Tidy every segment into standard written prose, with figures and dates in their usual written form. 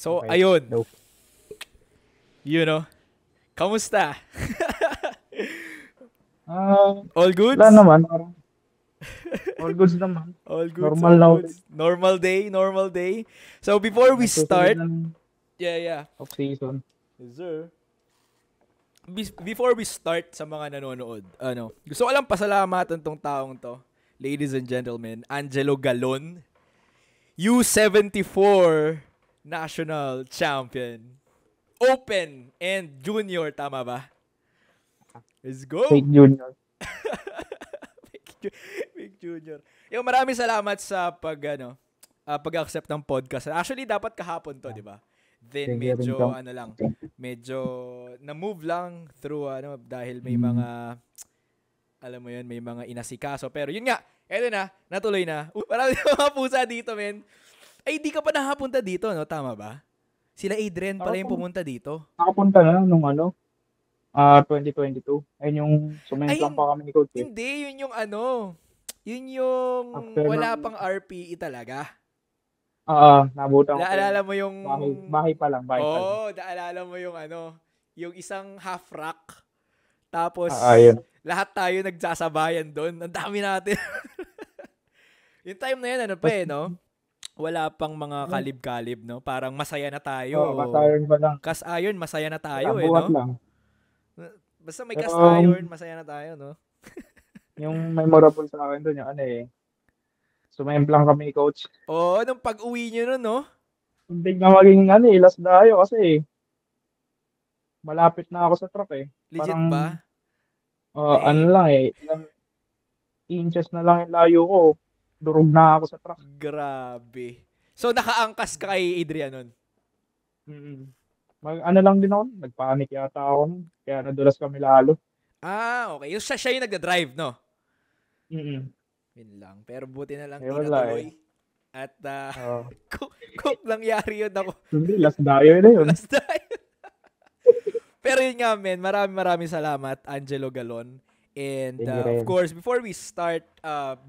So, Okay. ayun. No. You know, kamusta? All Wala goods? naman. Parang all goods naman. All goods, Normal all na ulit. goods. Normal day, normal day. So, before we Nagsusunod start, ng yeah. off-season. Yes, sir. Before we start sa mga nanonood, gusto ko lang pasalamatan tong taong to. Ladies and gentlemen, Angelo Galon, U74 national champion. Open and junior, tama ba? Let's go! Fake junior. Big Junior. Yung maraming salamat sa pag-accept ng podcast. Actually, dapat kahapon to, di ba? Then Thank you rin, medyo Chong. medyo na-move lang through dahil may Mm. mga alam mo yun, may mga inasikaso. Pero yun nga, eto na, natuloy na. Marami mga pusa dito, men. Ay, di ka pa nakapunta dito, no? Tama ba? Sila Adrian pala yung pumunta dito. Nakapunta na nung 2022. Ayun yung sumemplang pa kami ni Coach. Hindi, yun yung yun yung After wala ng- pang RPE talaga. Nabutan ko. Naalala mo yung Bahay pa lang. naalala mo yung yung isang half rack. Tapos Yun. lahat tayo nagsasabayan doon. Ang dami natin. Yung time na yan no? Wala pang mga kalib-kalib, no? Parang masaya na tayo. Cast iron pa lang. Cast iron, masaya na tayo, Buhat no? lang. Basta may Pero, cast iron, masaya na tayo, no? Yung memorable sa akin doon, yung sumemplang kami ni Coach. Oo, nung pag-uwi nyo nun, no? Hindi na maging last dayo kasi malapit na ako sa truck eh. Legit Parang, ba? ilang inches na lang yung layo ko. Durog na ako sa truck. Grabe. So, nakaangkas ka kay Adrian nun? Lang din ako, nagpanik yata ako nun. Kaya nadulas kami lalo. Okay. Yung siya yung nagda-drive, no? Yun lang. Pero buti na lang di natuloy. At kung nangyari yun ako. Hindi, last dayo na yun. Last dayo. Pero yun nga, men. Maraming salamat, Angelo Galon. And of course, before we start,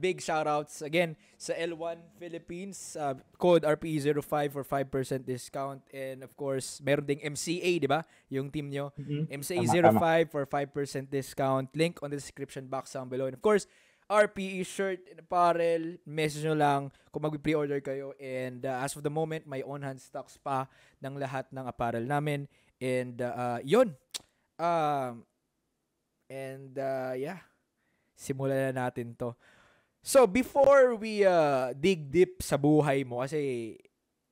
big shoutouts again sa L1 Philippines, code RPE05 for 5% discount. And of course, meron ding MCA, di ba? Yung team nyo. MCA05 for 5% discount. Link on the description box down below. And of course, RPE shirt and apparel. Message nyo lang kung mag-pre-order kayo. And as of the moment, may on-hand stocks pa ng lahat ng apparel namin. And yun. Simulan na natin to. So, before we dig deep sa buhay mo, kasi,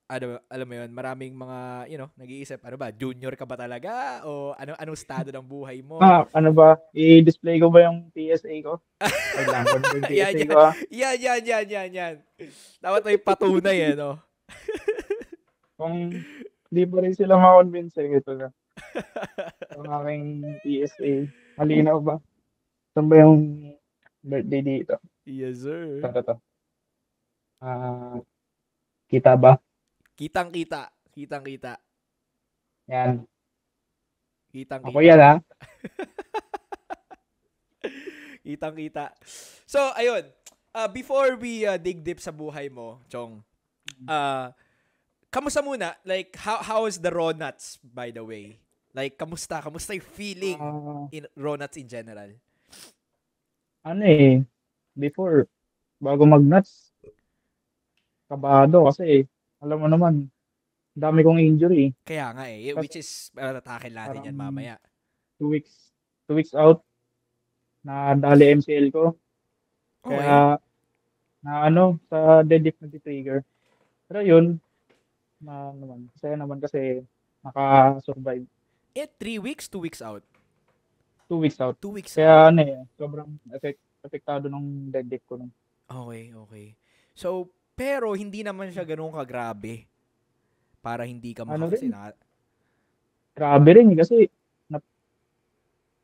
alam mo yun, maraming mga, nag-iisip, junior ka ba talaga? O anong estado ng buhay mo? I-display ko ba yung PSA ko? Yung PSA ko. Yan. Dapat may patunay, no? Kung di pa rin sila ma-convince, ito na. Ang aking PSA. Malinaw ba? Saan ba yung birthday dito? Yes, sir. Ito. Kita ba? Kitang-kita. Yan. Kitang-kita. Ako yan, ha? Kitang-kita. So, ayun. Before we dig deep sa buhay mo, Chong, kamusta muna? Like, how is the raw nuts, by the way? Like, kamusta? Kamusta yung feeling in raw nuts in general? Before, bago mag-nuts, kabado kasi, alam mo naman, dami kong injury. Kaya nga which is, tatakin natin yan mamaya. 2 weeks out, nadali MCL ko. Kaya, sa deadlift nag-trigger. Pero yun, masaya naman kasi naka-survive. 3 weeks, 2 weeks out? 2 weeks out. 2 weeks Kaya sobrang apektado ng deadlift ko nun. Okay. So, pero hindi naman siya ganun kagrabe para hindi ka makakasinat. Grabe rin kasi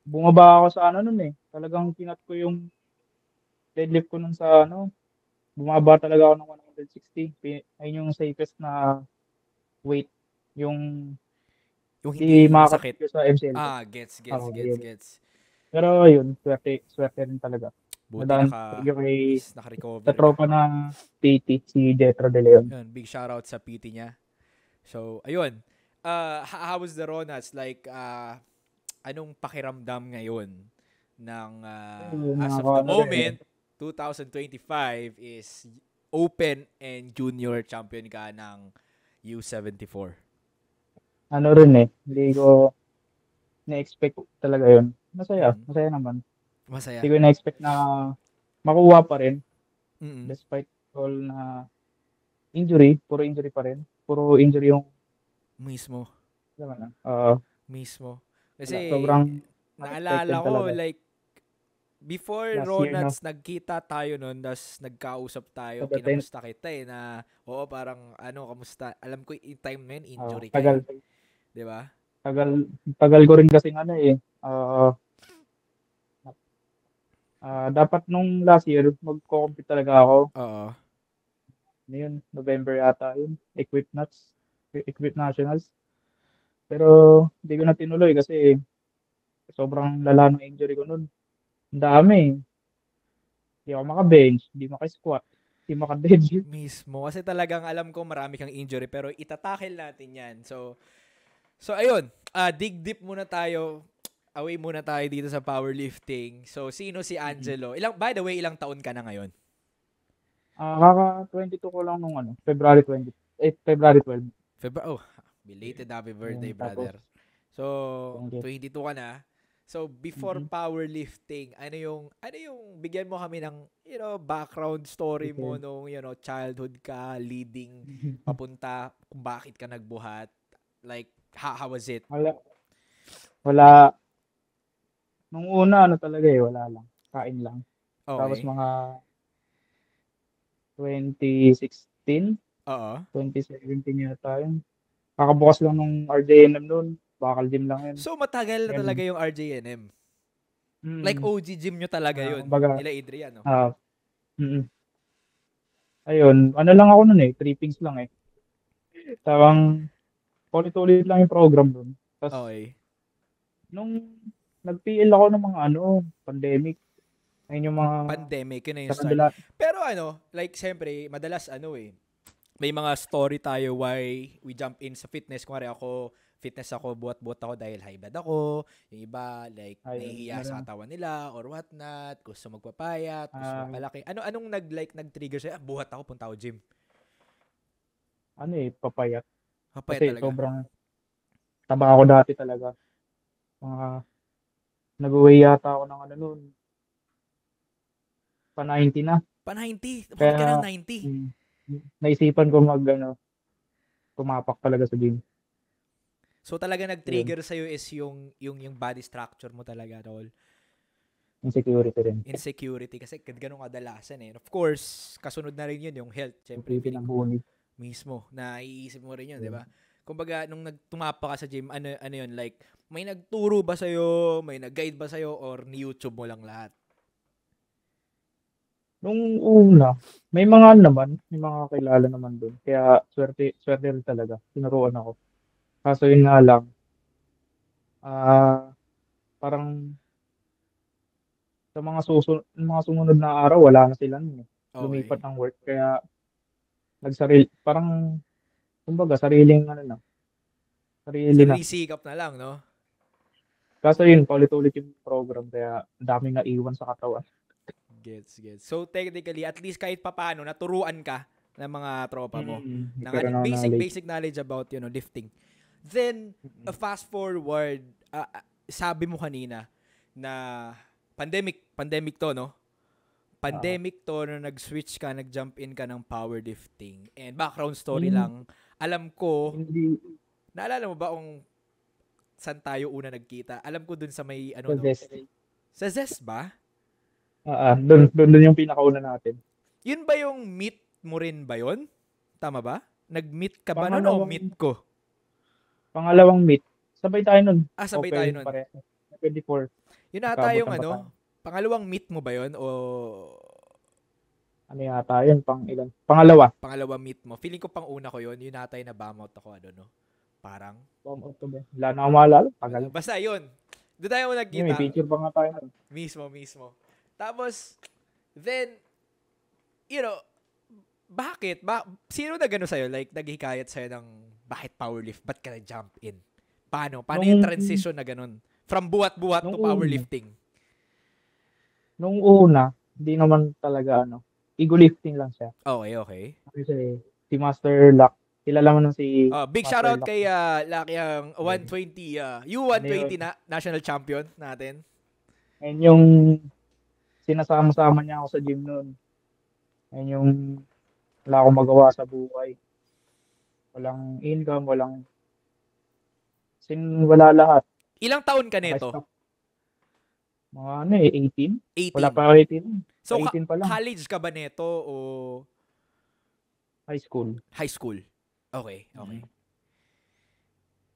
bumaba ako sa nun Talagang kinat ko yung deadlift ko nun sa bumaba talaga ako ng 160. Ayun yung safest na weight. Yung hindi masakit sa MCL. Gets. Pero yun, swerte rin talaga. Buti naka-recover. Sa tropa ng PT, si Jetro De Leon. Yun, big shoutout sa PT niya. So, ayun. How was the Ronas? Like, anong pakiramdam ngayon ng Ayun, as of the ano rin eh. moment, 2025 is Open and Junior champion ka ng U74. Ano rin eh. Hindi ko na-expect talaga yun. Masaya. Mm. Masaya naman. Hindi Masaya. ko na-expect na makuha pa rin. Mm. Despite all na injury. Puro injury pa rin. Puro injury yung Mismo. naman na. Mismo. Wala. Kasi, Sobrang naalala unexpected ko, talaga. like, before Last year na. Ronats, nagkita tayo noon, tas nagkausap tayo, Sa the 10th. kinamusta kita na, oo, parang, kamusta? Alam ko, yung time na yun, injury ka Tagal. eh. Di ba? Tagal. Tagal ko rin kasi ano eh. Dapat nung last year, magko-compete talaga ako. Oo. Ano yun? November yata yun. Equip Nationals. Pero hindi ko na tinuloy kasi sobrang lala ng injury ko nun. Ang dami. Hindi ako maka-bench, hindi maka-squat, hindi maka-deadlift. Mismo. Kasi talagang alam ko marami kang injury, pero itatakil natin yan. So ayun. Dig deep muna tayo. Away muna tayo dito sa powerlifting. So, sino si Angelo? By the way, ilang taon ka na ngayon? Kaka-22 ko lang nung February 20, February 12. Belated happy birthday, Tapos, brother. So, thank you. 22 ka na. So, before powerlifting, ano yung bigyan mo kami ng, background story mo Okay. nung, childhood ka, leading, papunta, kung bakit ka nagbuhat. Like, how was it? Wala, wala, nung una talaga wala lang. Kain lang. Tapos Okay. mga 2016, Oo. 2017 yata yun. Kakabukas lang nung RJNM noon. Bakal gym lang yun. So, matagal na talaga And, yung RJNM. Like, mm, OG gym nyo talaga yun. kumbaga, Nila Adrian, no? mm, ayun, ano lang ako nun eh, trippings lang eh. Tawang, ulit-ulit lang yung program nun. Tapos, Okay. nung nag-PL ako ng mga pandemic, ayun yung mga, Pandemic, yun na yung sa start. kadala, Pero like, siyempre, madalas may mga story tayo why we jump in sa fitness. Kung fitness ako, buhat-buhat ako dahil high blood ako. Yung iba, like, ayun, nahihiya sa katawan nila or whatnot. Gusto magpapayat, gusto ah, magpalaki. Anong nag-trigger sa'yo? Buhat ako, punta ako gym. papayat. Papayat Kasi talaga. sobrang taba ako dati talaga. Mga, nag-uwi yata ako ng noon, pa 90 na. Pa 90. Umabot ka ng Kaya, 90. mm, naisipan ko tumapak talaga sa gym. So talaga Yun, nag-trigger sa'yo is yung body structure mo talaga, Tol. insecurity rin. Insecurity kasi ganun kadalasan eh. Of course, kasunod na rin yun yung health. Siyempre, Insecurity feeling ng ko buni. mismo na iisip mo rin yun, di Yun. ba? Kumbaga, nung nagtumapa ka sa gym, ano yun, like, may nagturo ba sa'yo, may nag-guide ba sa'yo, or ni-YouTube mo lang lahat? Nung una, may mga kilala naman doon. Kaya swerte, swerte rin talaga. Tinuruan ako. Kaso yun nga lang, ah, parang sa mga sumunod na araw, wala na sila nun eh. Okay. Lumipat ng work. Kaya parang, kumbaga, sarili na. Sarili sikap na lang, no? Kaso yun, paulit-ulit yung program. Kaya ang daming naiwan sa katawan. Gets. So, technically, at least kahit papano, naturuan ka ng mga tropa mo ng Nagkaroon ako ng knowledge. basic knowledge about, lifting. Then, fast forward, sabi mo kanina na pandemic to, no? Ah, Pandemic to na nag-switch ka, nag-jump in ka ng powerlifting. And background story hin- lang, alam ko, hindi naalala mo ba kung saan tayo una nagkita? Alam ko dun sa may, no? possessed. Sa Zest ba? Doon yung pinakauna natin. Yun ba yung meet mo rin ba yun? Tama ba? Nag-meet ka ba nun o Pangalawang meet ko? pangalawang meet. Sabay tayo nun. Sabay tayo Open nun. pare. 24. Yun ata Nagkaabot yung ng Bataan. pangalawang meet mo ba yun o Ano yata yun? Pang ilan? Pangalawa. pangalawang meet mo? Feeling ko pang una ko yun. Yun ata yung na-bum out ako, no? Parang. Bomb out to ba? Wala na akong maalala. Tagal. Basta yun. Doon tayo Yun, may nagkita. picture pa nga tayo nun. Mismo. Tapos, then, bakit? Sino na gano'n sa'yo? Like, naghikayat sa'yo ng bakit powerlift? Ba't ka na-jump in? Paano yung Nung, transition na ganun? From buhat-buhat to nung una, powerlifting. nung una, hindi naman talaga ego lifting lang siya. Okay. Kasi si Master Lock, kilala mo nung si Big Master shoutout Lock. kay Lucky ang 120, Ano yun? U120 na national champion natin. Ayun yung sinasama-sama niya ako sa gym noon. Ayun yung wala akong magawa sa buhay. Walang income, wala lahat. Ilang taon ka nito? Naka-stop. Mga 18? 18. Wala pa ako 18. So, 18 pa lang. college ka ba nito o High school. high school? Okay.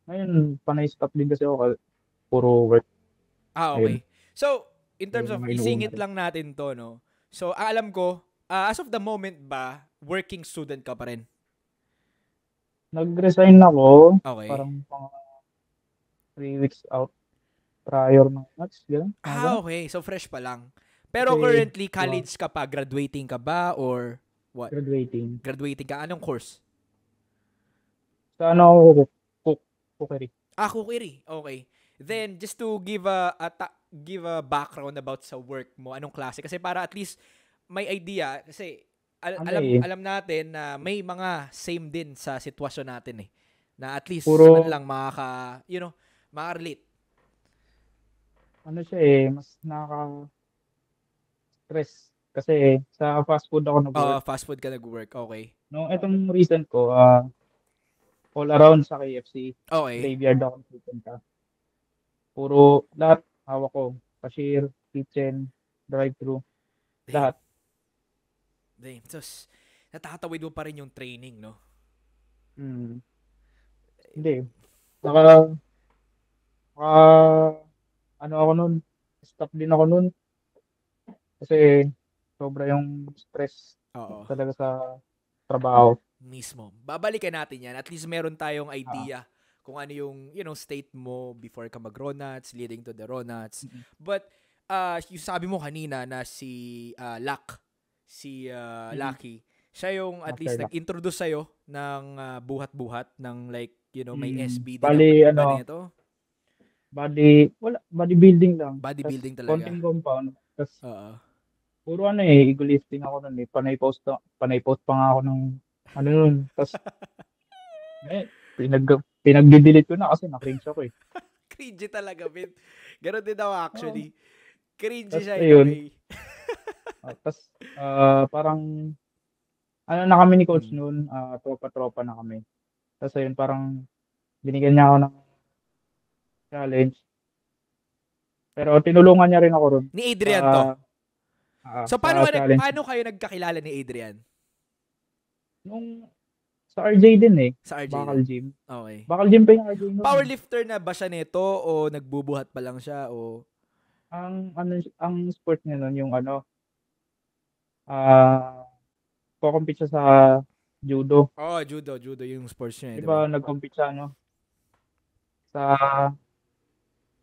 Ngayon, panay stop din kasi ako. Puro work. Okay. Ayun. So, in terms Ayun, of mga inuuna isingit rin. lang natin to, no? So, alam ko, as of the moment ba, working student ka pa rin? Nag-resign ako. Okay. Parang 3 weeks out prior ng match. Ganun. Okay. So, fresh pa lang. Pero Kasi, currently, college ka pa? Graduating ka ba? Or what? Graduating. Graduating ka? Anong course? Sa ako, cookery. Cookery. Okay. Then, just to give give a background about sa work mo, anong klase? Kasi para at least may idea. Kasi alam natin na may mga same din sa sitwasyon natin eh. Na at least man lang makaka-relate. Ano siya eh, mas nakaka-stress. Kasi sa fast food ako nag-work. Fast food ka nag-work. Okay. No, itong recent ko, all around sa KFC. Okay. Graveyard ako pupunta. Puro lahat hawak ko. Cashier, kitchen, drive-thru. Lahat. Damn. Tapos, natatawid mo pa rin yung training, no? Hindi. Ano ako nun, stop din ako nun. Kasi sobra yung stress talaga sa trabaho. Mismo. Babalikan natin yan. At least meron tayong idea kung ano yung, state mo before ka mag-Ronats, leading to the Ronats. But, yung sabi mo kanina na si Lucky, siya yung at least nag-introduce sa'yo ng buhat-buhat ng like, may SB din Bali, nito. Bodybuilding lang. Bodybuilding talaga. Konting compound. Tapos, puro ego lifting ako nun eh. Panay post pa nga ako ng nun. Tapos, pinag-delete ko na kasi na-cringe ako eh. Cringe talaga, man. Ganon din ako actually. Cringe siya in a way. Tapos, parang, na kami ni coach noon, tropa-tropa na kami. Tapos ayun, parang, binigyan niya ako ng challenge. Pero tinulungan niya rin ako ron. Ni Adrian to? So, paano kayo nagkakilala ni Adrian? Sa RJ din eh. Sa RJ. Bakal Gym. Okay. Bakal Gym pa yung RJ noon. Powerlifter na ba siya nito o nagbubuhat pa lang siya o ang sport niya noon yung ko-compete siya sa judo. Judo yung sports niya. Diba nag-compete siya sa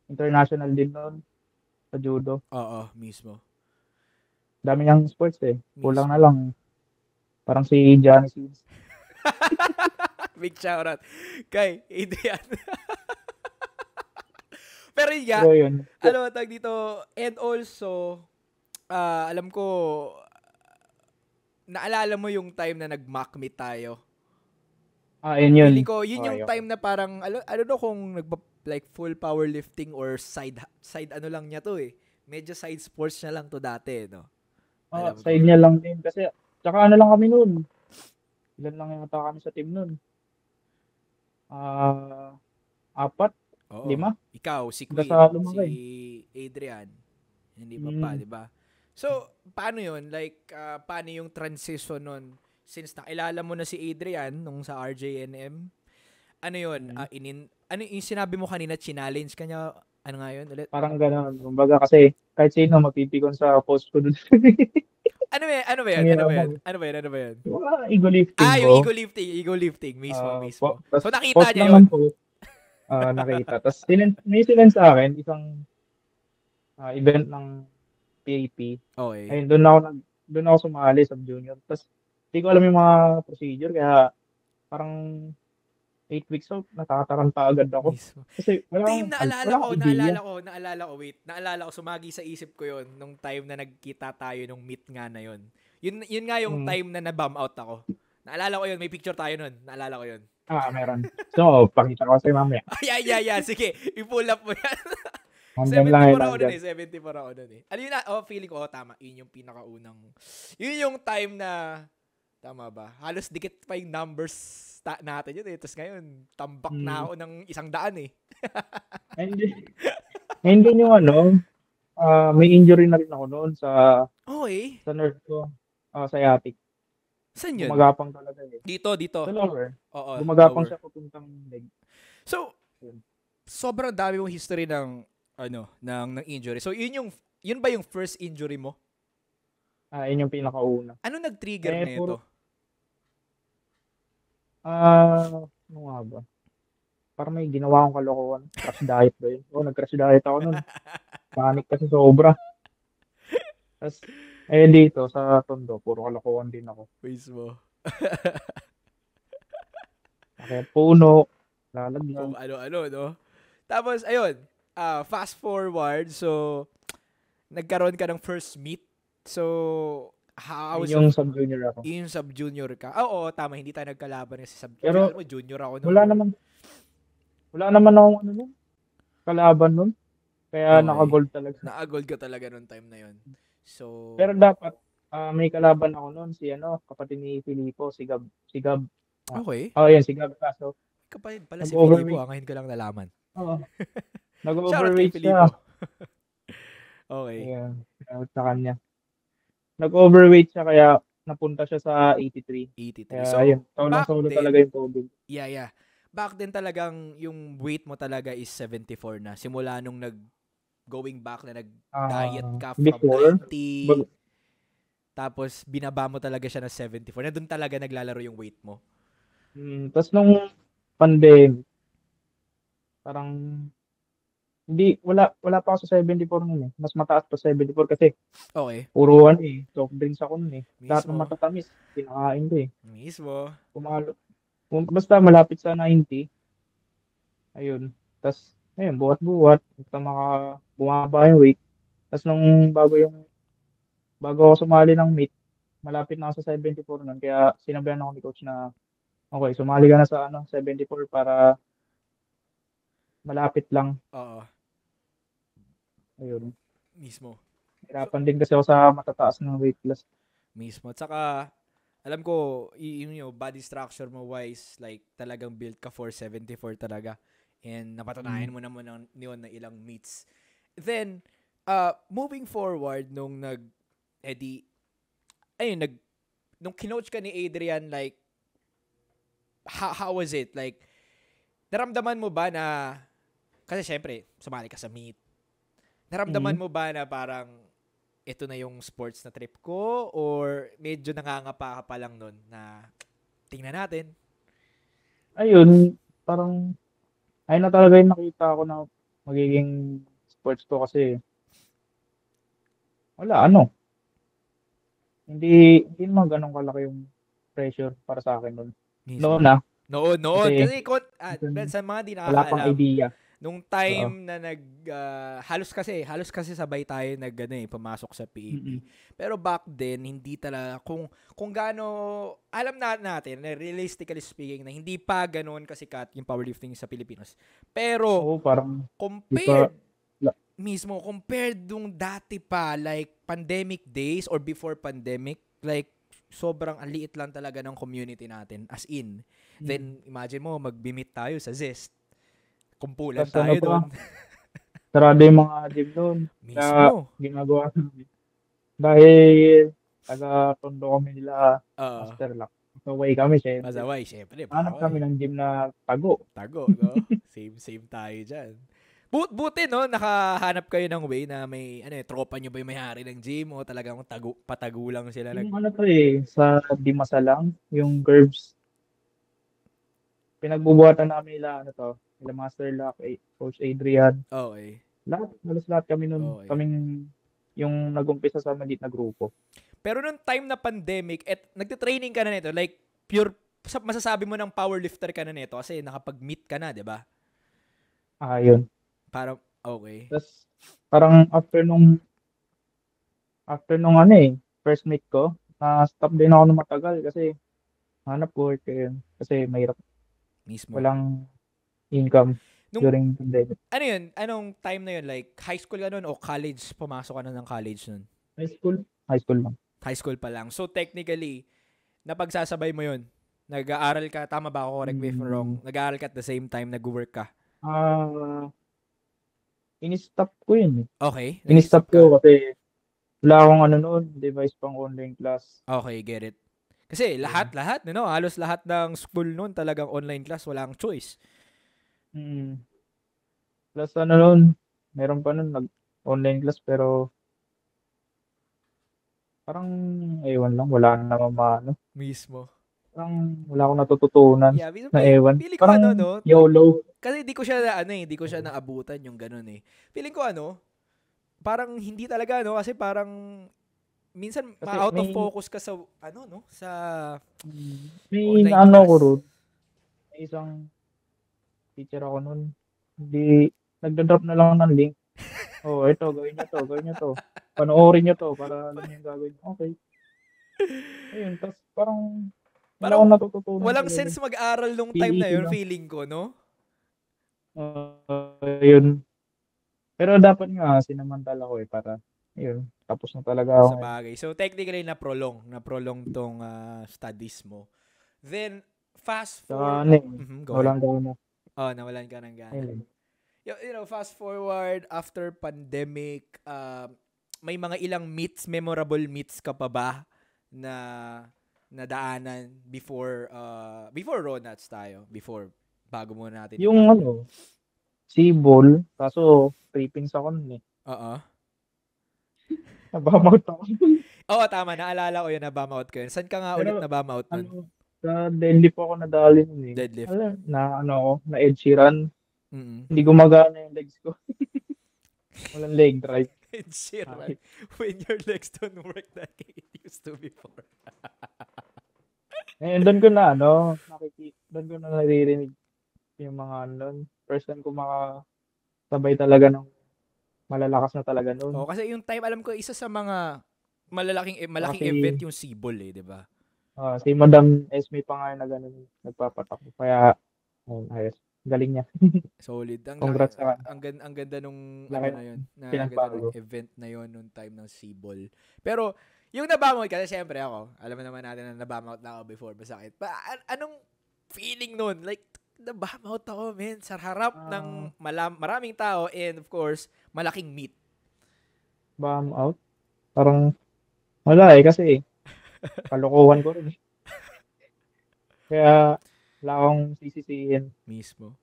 international din noon sa judo. Mismo. Dami niyang sports eh. Kulang na lang. Parang si Johnny Sins. Big shoutout kay Adrian. Pero yun, tag dito, and also, alam ko, naalala mo yung time na nag-mock meet tayo? Yun. Feeling ko, yun yung time na parang, I don't know kung like full powerlifting or side lang niya to eh. Medyo side sports niya lang to dati, no? Side niya lang din. Kasi, tsaka lang kami noon. Ilan lang yata kami sa team noon. 4, 5. Ikaw, si Queen, si Adrian. Hindi pa, di ba? So, paano yun? Like, paano yung transition nun? Since nakilala mo na si Adrian nung sa RJNM, ano yun? Ano yung sinabi mo kanina, challenge ka niya? Ano nga yun ulit? Parang gano'n. Kumbaga kasi kahit sino mapipikon sa post ko dun. Ano ba yan? Ego lifting yung ego lifting. Mismo. So, nakita niya yun? Nakita. Tapos, may sinend sa akin, isang event ng PAP. Okay. Ayun, doon ako sumali sa junior. Tapos, hindi ko alam yung mga procedure, kaya parang 8 weeks off, natataranta agad ako. Mismo. Kasi Team, wala akong idea. naalala ko, sumagi sa isip ko yon nung time na nagkita tayo nung meet nga na yon. Yun nga yung time na na-bum out ako. Naalala ko yun, may picture tayo nun. Naalala ko yun. Meron. So, pakita ko sa'yo mamaya. Ay, sige. I-pull up mo yan. Hanggang lang 74 ako lang nun eh. 74 ako nun eh. Ano yun na? Feeling ko, tama. Yun yung pinakaunang. Yun yung time na, tama ba? Halos dikit pa yung numbers natin yun eh. Tapos ngayon, tambak na ako ng 100 eh. And then yung may injury na rin ako noon sa nerve ko. Sciatic. Saan yun? Gumagapang talaga eh. Dito. Sa lower. Oo. Gumagapang lower. siya papuntang leg. So, sobrang dami mong history ng injury. So, yun ba yung first injury mo? Yun yung pinakauna. Ano nag-trigger nito? Ano nga ba? Parang may ginawa akong kalokohan. Crash diet ba yun? Nag-crash diet ako nun. Panic kasi sobra. Tapos, dito sa Tondo, puro kalokohan din ako. Mismo. Kaya puno, lalagyan. Ano, no? Tapos, ayun, fast forward, so, nagkaroon ka ng first meet. So, yung sub-junior ako. Yung sub-junior ka. Oo, tama, hindi tayo nagkalaban kasi pero, junior ako. Wala naman akong kalaban nun. Kaya naka-gold talaga. Naka-gold ka talaga nung time na yun. So, pero dapat, may kalaban ako nun, kapatid ni Filipo, si Gab. Okay. Yan, si Gab. Kaso, kapatid pala si Filipo, ngayon ko lang nalaman. Oo. Nag-overweight siya. Okay. Ayan, sa kanya. Nag-overweight siya kaya napunta siya sa 83. Kaya, So, ayun, solo talaga yung tubig. Yeah. Back then talagang yung weight mo talaga is 74 na. Simula nung going back na nag-diet ka from 90. Tapos binaba mo talaga siya na 74. Na doon talaga naglalaro yung weight mo. Tapos nung pandemic, parang wala pa ako sa 74 nun eh. Mas mataas pa 74 kasi. Okay. Puro soft drinks ako nun eh. Lahat ng matatamis, kinakain ko eh. Mismo. Basta malapit sa 90. Ayun. Tapos, buhat-buhat. Bumaba yung weight. Tapos bago ako sumali ng meet, malapit na ako sa 74 nun. Kaya sinabihan ako ni coach na, okay, sumali ka na sa 74 para malapit lang. Oo. Ayun. Mismo. Hirapan din kasi ako sa matataas ng weight class. Mismo. Tsaka, alam ko, yung body structure mo wise, like, talagang built ka for 74 talaga. And napatunayan mo naman yun na ilang meets. Then, moving forward, nung nung kinoach ka ni Adrian, like, how was it? Like, naramdaman mo ba na, kasi syempre, sumali ka sa meet. Naramdaman mo ba na parang, ito na yung sports na trip ko, or medyo nangangapa ka pa lang nun na tingnan natin? Ayun, parang ayun na talaga yung nakita ko na magiging sports ko kasi wala, hindi naman ganun kalaki yung pressure para sa akin nun. Noon. Kasi sa mga di nakakaalam, wala pang idea. Nung time na halos kasi sabay tayo pumasok sa PAP. Pero back then, hindi talaga, kung gaano, alam natin, realistically speaking, na hindi pa ganoon kasikat yung powerlifting sa Pilipinas. Pero, parang compared nung dati pa, like, pandemic days or before pandemic, like, sobrang aliit lang talaga ng community natin. As in. Then, imagine mo, mag-meet tayo sa Zest. Kumpulan tayo doon. Sarado yung mga gym doon. Mismo. Ginagawa namin. Dahil taga-tondo kami nila Master Lock. Pasaway kami, syempre. Hanap kami ng gym na tago, no? Same tayo dyan. Buti, no? Nakahanap kayo ng way na may, tropa nyo ba yung may-hari ng gym o talagang patago lang sila? Yung sa Dimasa lang, yung Gerbs. Pinagbubuhatan namin nila, nila Master Lock, Coach Adrian. Okay. Lahat kami nun. Okay. Kaming yung nag-umpisa sa maliit na grupo. Pero nung time na pandemic, nagte-training ka na nito, like, pure masasabi mo ng powerlifter ka na nito kasi nakapag-meet ka na, 'di ba? Yun. Para okay. Tapos, parang after nung ano first meet ko, na-stop din ako ng matagal kasi hanap work yun. Kasi mahirap, Mismo. walang income Nung during pandemic. ano yun? Anong time na yun? Like high school ka nun o college? Pumasok ka na ng college nun? High school? High school lang. High school pa lang. So technically, napagsasabay mo yun. Nag-aaral ka, tama ba ako? Correct me if I'm wrong. Nag-aaral ka at the same time, nag-work ka. In-stop ko yun eh. Okay, In-stop nag-stop ka. ko kasi wala akong ano noon, device pang online class. Okay, get it. Kasi lahat, halos lahat ng school noon talagang online class, wala kang choice. Mm. Plus ano noon, meron pa noon nag-online class pero parang ewan lang, wala naman maano. Mismo. Parang wala akong natututunan Yeah, na ewan. feeling ko ano, Parang no? YOLO. Kasi hindi ko siya naabutan yung ganun eh. Feeling ko parang hindi talaga kasi parang minsan Kasi ma-out of may focus ka sa sa may online naano ko class. ron. May isang teacher ako noon. Hindi nagda-drop na lang ng link. Oh, ito gawin niyo to. Panoorin niyo to para alam niyo yung gagawin. Okay. Ayun, tapos parang wala Parang akong natututunan walang talaga. sense mag-aral nung time na PET yun, lang. feeling ko, no? Yun. Pero dapat nga sinamantala ko para yun, tapos na talaga ako Sa ngayon. bagay. So, technically, na-prolong tong studies mo. Then, fast Saka forward. ano Go ahead. walang gawin na. Oh, nawalan ka ng gana. Ayun. Fast forward after pandemic, may mga ilang memorable meets ka pa ba na nadaanan before Ronats tayo, bago muna natin Yung ipasok. Sibol, kaso trippings ako nun eh. Oo. Nabamount ako. Oo, tama. Naalala ko yun, na-bum out ko yun. Saan ka nga ulit Pero na-bum out nun? sa deadlift ako nadali nun eh. Deadlift. Alam, na Ed Sheeran. Mm-mm. Hindi gumagana yung legs ko. Walang leg drive. Ed Sheeran. When your legs don't work like it used to before. Doon ko na doon ko na naririnig yung mga first time ko makasabay talaga ng malalakas na talaga noon. Kasi yung time, alam ko, isa sa mga malaking Kasi event yung Sibol di ba? si Madam Esme pa nga na ganun nagpapatak. Kaya ayos. Galing niya. Solid. Congrats sa kanya. Ang ganda nung Laki na yun. Ganda pinagbago. nung event na yun nung time ng Sibol. Pero yung nabamount kasi syempre ako, alam naman natin na nabamount na ako before, masakit. Anong feeling nun? Like, nabamount ako, man, sa harap ng maraming tao and of course, malaking meet. Bum out? Parang wala kasi kalokohan ko rin. Kaya wala akong sisisihin. Mismo.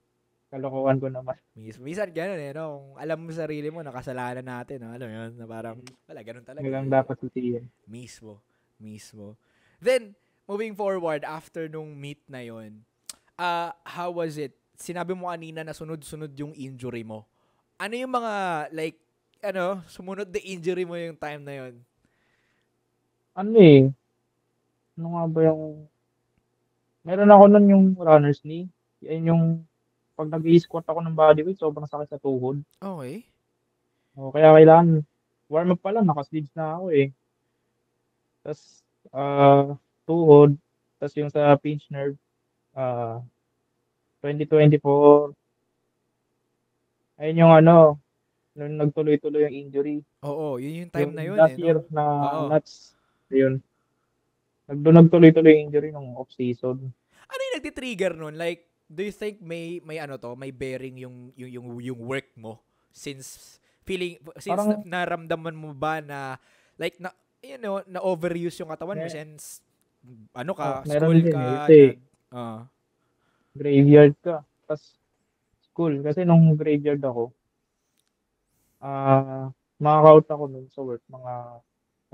Kalokohan ko naman. Minsan ganun no? Kung alam mo sarili mo, nakasalanan natin, no? Alam mo yun, na parang, wala, ganun talaga. Walang dapat sisihin. Mismo. Then, moving forward, after nung meet na yun, how was it? Sinabi mo kanina na sunod-sunod yung injury mo. Ano yung mga, like, sumunod the injury mo yung time na yun? Ano nga ba yung meron ako nun yung runner's knee. Yan yung pag nag-i-squat ako ng bodyweight, sobrang sakit sa tuhod. Okay. Kaya kailangan warm up pa lang, naka-sleeves na ako eh. Tapos tuhod, tapos yung sa pinch nerve 2024. Ayun yung nung nagtuloy-tuloy yung injury. Oo, yun yung time Yung na yun last year na nuts. Ayun. Nagtuloy-tuloy yung injury nung off-season. Ano yung nagtitrigger nun? Like, do you think may bearing yung work mo since parang, naramdaman mo ba na like na na overuse yung katawan mo since school ka, graveyard ka. Tapos school kasi nung graveyard ako makaka-out ako nun sa work mga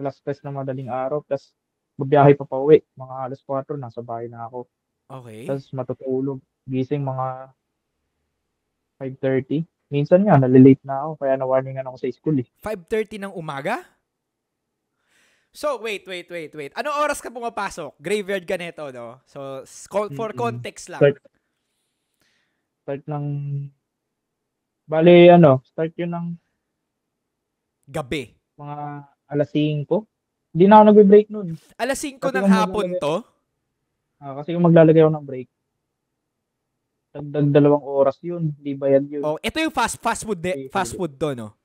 alas 3 na madaling araw, tapos bubiyahe pa pauwi mga alas 4 nasa bahay na ako. Okay. Tapos matutulog, gising mga 5:30. Minsan nga nalilate na ako kaya na-warningan ako sa school eh. 5:30 ng umaga? So, wait. Anong oras ka pumapasok? Graveyard ka neto, no? So, for context lang. Start ng, bali, start yun ng Gabi. mga alas 5. Hindi na ako nagbe-break nun. Alas 5 Kasi ng kung hapon to? kasi kung maglalagay ako ng break, dagdag 2 oras yun. Di bayad yun. Oh, ito yung fast food to, no?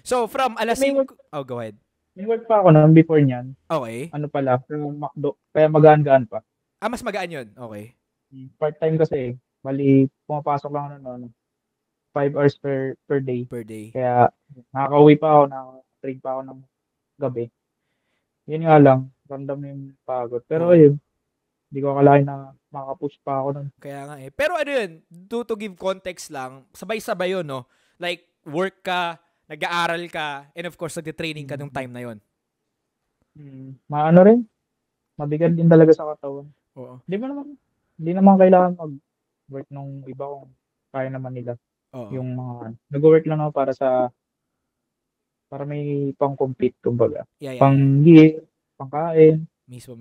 So, from alas 5... Oh, go ahead. May work pa ako nun before niyan. Okay. Ano pala, from McDo. Kaya magaan-gaan pa. Mas magaan yun. Okay. Part-time kasi. Bali, pumapasok lang ako 5 hours per day. Per day. Kaya, nakaka-uwi pa ako, nakaka-trade pa ako ng gabi. Yun nga lang, random yung pagod. Pero yun, hindi ko akalain na makapush pa ako nun. Kaya nga eh. Pero ano yun, to give context lang, sabay-sabay yun, no? Like, work ka, nag-aaral ka, and of course, nag-training ka nung time na yun. Maano rin, mabigat din talaga sa katawan. Oo. Hindi naman kailangan mag-work nung iba kung kaya naman nila. Oo. Yung mga, nag-work lang ako para may pang-compete, kumbaga. Yeah. Pang-gear, pang-kain. Mismo.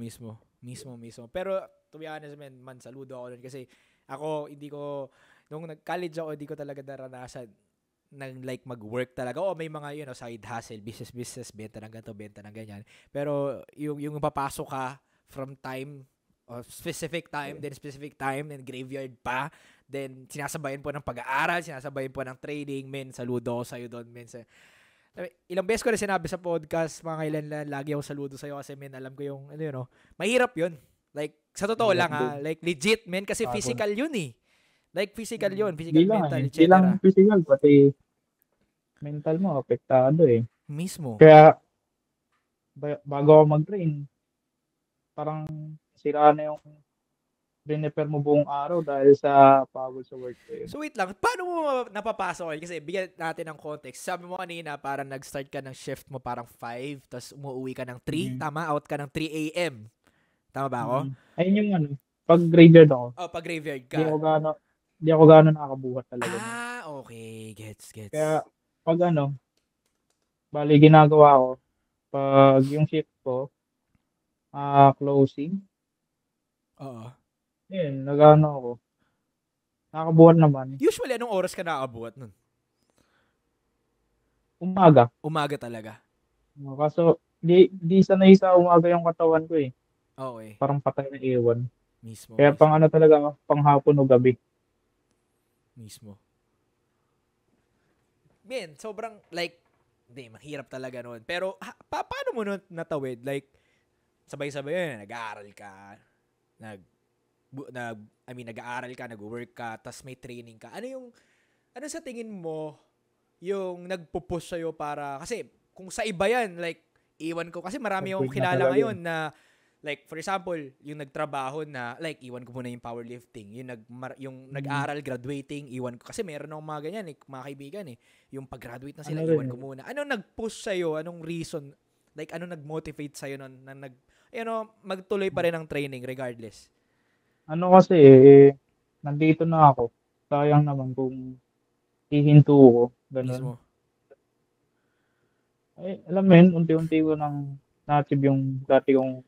Pero, to be honest, man, saludo ako nun kasi ako, nung nag-college ako, hindi ko talaga naranasan ng like mag-work talaga. May mga, side hustle, business, benta ng ganito, benta ng ganyan. Pero, yung papasok ka from time, specific time, then graveyard pa, then sinasabayan po ng pag-aaral, sinasabayan po ng trading, saludo ako sa'yo doon, ilang beses ko na sinabi sa podcast, mga kailan lagi ako saludo sa'yo kasi alam ko yung, mahirap yun. Like, sa totoo lang like legit, kasi physical yun eh. Like, physical yun, mental, etc. Hindi lang physical, pati mental mo, apektado eh. Mismo. Kaya, bago ako mag-train, parang sira na yung prepare mo buong araw dahil sa pagod sa work ko yun. So wait lang, paano mo napapasok? Kasi bigyan natin ng context. Sabi mo kanina, parang nag-start ka ng shift mo parang 5, tapos umuwi ka ng 3, tama? Out ka ng 3 a.m. Tama ba ako? Ayun yung pag graveyard ako. Pag graveyard ka. Hindi ako gaano nakakabuhat talaga. Okay. Gets. Kaya, pag bali ginagawa ko, pag yung shift ko, closing. Oo. Yun, ako. Nakakabuhat naman. Usually, anong oras ka nakakabuhat nun? Umaga. Umaga talaga? Kaso, di sanay sa umaga yung katawan ko eh. Okay. Parang patay na ewan. Mismo. Kaya talaga, pang hapon o gabi. Mismo. Sobrang like, mahirap talaga nun. Pero, paano mo nun natawid? Like, sabay-sabay yun, nag-aaral ka, nag-aaral ka, nag-work ka, tas may training ka. Ano sa tingin mo yung nagpo-push sa'yo para, kasi kung sa iba yan, like, iwan ko, kasi marami akong kilala ngayon na, like, for example, yung nagtrabaho na, like, iwan ko muna yung powerlifting, yung nag-aaral, graduating, iwan ko, kasi meron akong mga ganyan, mga kaibigan yung pag-graduate na sila, iwan ko muna. Ano nag-push sa'yo? Anong reason? Like, ano nag-motivate sa'yo na magtuloy pa rin ang training regardless? Kasi, nandito na ako. Sayang naman kung hihinto ko. Ganun. Mismo. Alam mo yun, unti-unti ko nang na-achieve yung dati kong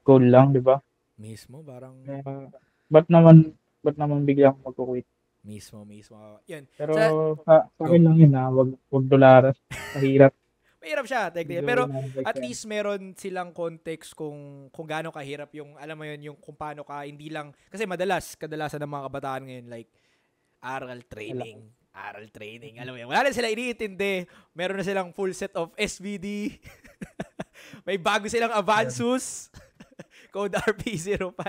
goal lang, di ba? Mismo, parang... Ba't naman biglang magkukwit? Mismo. Yan. Pero sa akin lang yun wag dolaras. Mahirap. Mahirap siya, technically. Pero at least meron silang context kung gaano kahirap yung, alam mo yun, yung kung paano ka, hindi lang, kasi kadalasan ng mga kabataan ngayon, like, aral training. Alam mo yun. Wala na sila iniintindi. Meron na silang full set of SBD. May bago silang Avansus. Code RP05.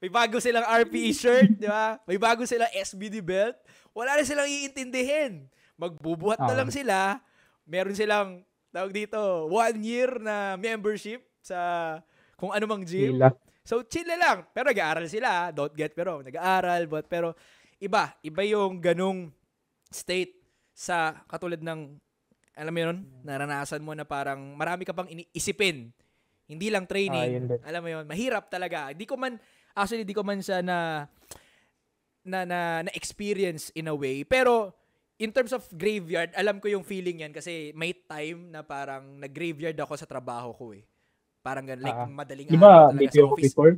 May bago silang RPE shirt, di ba? May bago silang SBD belt. Wala na silang iintindihin. Magbubuhat na lang sila. Meron silang, tawag dito, 1 year na membership sa kung ano mang gym. So, chill lang. Pero nag-aaral sila. Don't get me wrong. Nag-aaral. Pero iba yung ganung state sa katulad ng, alam mo yun, naranasan mo na parang marami ka pang isipin. Hindi lang training. Alam mo yun, mahirap talaga. Di ko man siya na experience in a way. Pero, in terms of graveyard, alam ko yung feeling yan kasi may time na parang nag-graveyard ako sa trabaho ko eh. Parang ganun, like madaling Di araw ba talaga sa BPO ko office. before?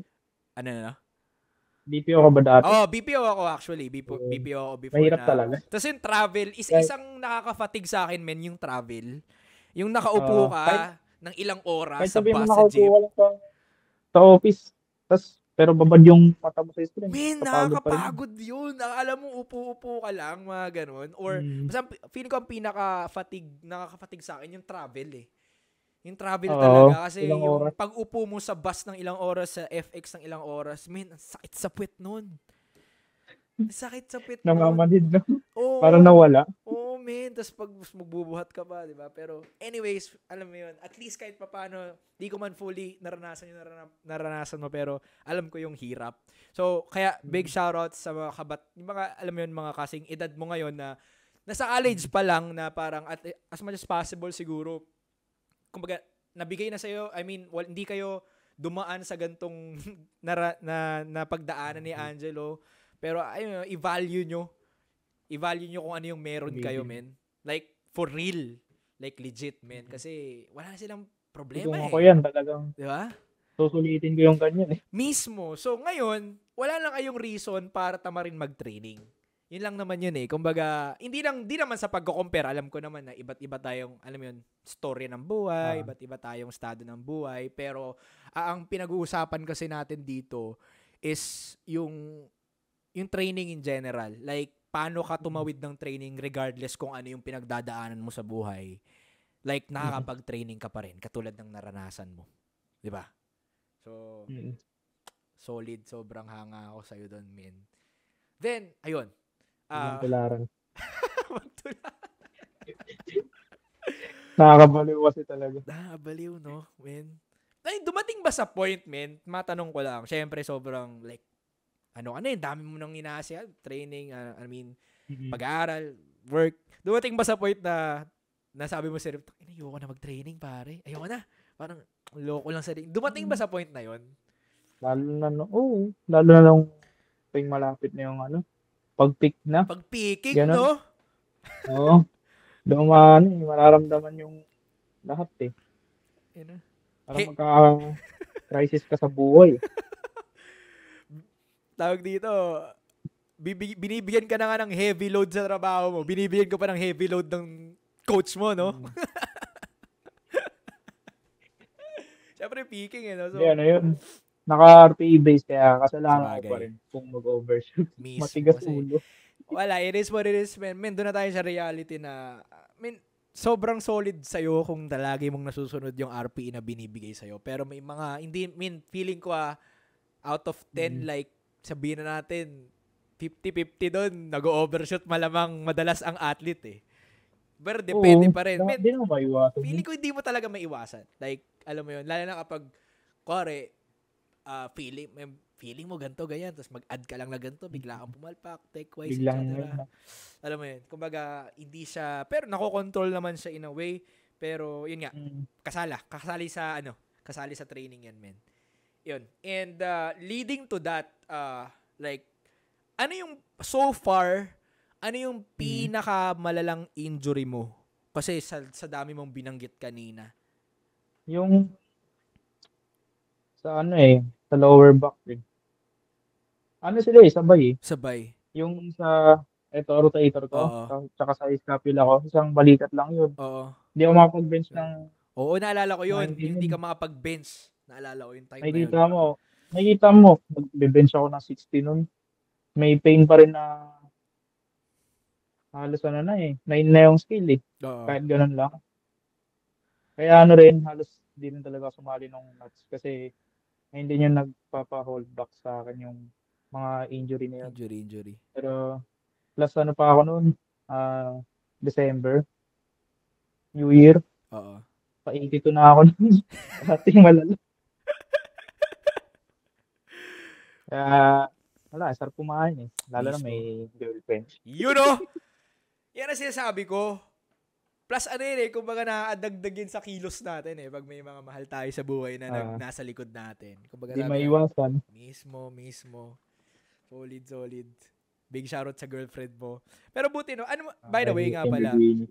Ano na? BPO ka ba dati? Oh, BPO ako actually. BPO ako before Mahirap na. talaga. Tapos yung travel, Kahit, isang nakaka-fatigue sa akin men, yung travel. Yung nakaupo kahit, ka ng ilang oras kahit sa sabihin mo bus, sa nakaupo jeep. ka lang sa office, pero babad yung mata mo sa screen. Men, Kapagod pa rin. nakakapagod yun. Alam mo, upo-upo ka lang, mga ganun. Or, basta feeling ko ang nakaka-fatigue sa akin yung travel eh. Yung travel talaga. Kasi Ilang yung oras. pag-upo mo sa bus ng ilang oras, sa FX ng ilang oras, men, ang sakit sa puwet nun. Ang sakit sa puwet nun. Namamanid na. Oo. Parang nawala. Oo, men. Tapos pag magbubuhat ka pa, di ba? Pero anyways, alam mo yun. At least kahit papaano, di ko man fully naranasan yung naranasan mo, pero alam ko yung hirap. So, kaya big shoutout sa mga yung mga, alam mo yun, mga kasing edad mo ngayon na nasa college pa lang na parang as much as possible siguro, kumbaga, nabigay na sa'yo, I mean, hindi kayo dumaan sa gantong na pagdaanan ni Angelo, pero ayun, i-value nyo kung ano yung meron kayo, men. Like, for real. Like, legit, men. Kasi, wala na silang problema kung ako yan, talagang di ba? susulitin ko yung ganyan eh. Mismo. So, ngayon, wala lang kayong reason para tamarin mag-training. Yun lang naman yun eh. Kumbaga, hindi naman sa pagko-compare, alam ko naman na iba't iba tayong, alam mo yun, story ng buhay, iba't iba tayong estado ng buhay, pero ang pinag-uusapan kasi natin dito is yung training in general. Like, paano ka tumawid ng training regardless kung ano yung pinagdadaanan mo sa buhay. Like, nakakapag-training ka pa rin, katulad ng naranasan mo. Di ba? So, solid. Sobrang hanga ako sa'yo doon, men. Then, ayun. Tularan. Magtularan. Nakakabaliw kasi talaga. Nakakabaliw, no, men? Ay, dumating ba sa point, men? Matanong ko lang. Syempre, sobrang, like, dami mo nang inaasya, training, pag-aaral, work. Dumating ba sa point na nasabi mo sa ayoko na mag-training, pare. Ayoko na. Parang, loko lang sa rin. Dumating ba sa point na yon? Lalo na nung tuwing malapit na yung pag-pick na. Pag-picking, Ganun. no? Oo. Doon mararamdaman yung lahat eh. Parang magka-crisis ka sa buhay. Tawag dito, binibigyan ka na nga ng heavy load sa trabaho mo. Binibigyan ko pa ng heavy load ng coach mo, no? Siyempre, peaking eh, no? So, yun. Naka-RPE base kaya kasalanan ko pa rin kung mag-overshoot. Matigas ulo. Wala, it is what it is, man. Doon na tayo sa reality na, sobrang solid sa'yo kung lagi mong nasusunod yung RPE na binibigay sa'yo. Pero may mga, feeling ko out of 10, like, sabihin na natin, 50-50 doon, nag-overshoot malamang madalas ang athlete eh. Pero depende pa rin. Hindi mo maiwasan. Feeling ko hindi mo talaga maiwasan. Like, alam mo yun, lalo na kapag, kore, feeling mo ganito, ganyan, tapos mag-add ka lang na ganito, bigla kang pumalpak, tech-wise, etc. Alam mo yun, kumbaga, hindi siya, pero nakokontrol naman siya in a way, pero yun nga, kasali sa training yan, men. Yun. And leading to that, like, ano yung, so far, ano yung pinakamalalang injury mo? Kasi sa dami mong binanggit kanina. Yung, sa sa lower back din. Sila sabay eh. Sabay. Yung sa, rotator ko, tsaka sa scapula ko, isang balikat lang yun. Oo. Hindi ako makapag-bench ng... Oo, naalala ko yun. Hindi ka makapag-bench. Naalala ko yung time na yun. Nakikita mo, mag-bench ako ng 60 nun. May pain pa rin na halos 9 na yung skill eh. Kahit ganun lang. Kaya halos di rin talaga sumali nung nuts kasi hindi niya nagpapa-hold back sa akin yung mga injury na yun. Injury. Pero plus pa ako noon, December, New Year. Oo. Pa-82 na ako nun. Ating malala. Kaya, wala, sarap kumain eh. Lalo na may girlfriend. You know? Yan ang sinasabi ko. Plus kumbaga nakadagdagin sa kilos natin eh, pag may mga mahal tayo sa buhay na nasa likod natin. Kumbaga di maiwasan. Mismo. Solid. Big shoutout sa girlfriend mo. Pero buti, no? By the way nga Thank you, pala, Queenie.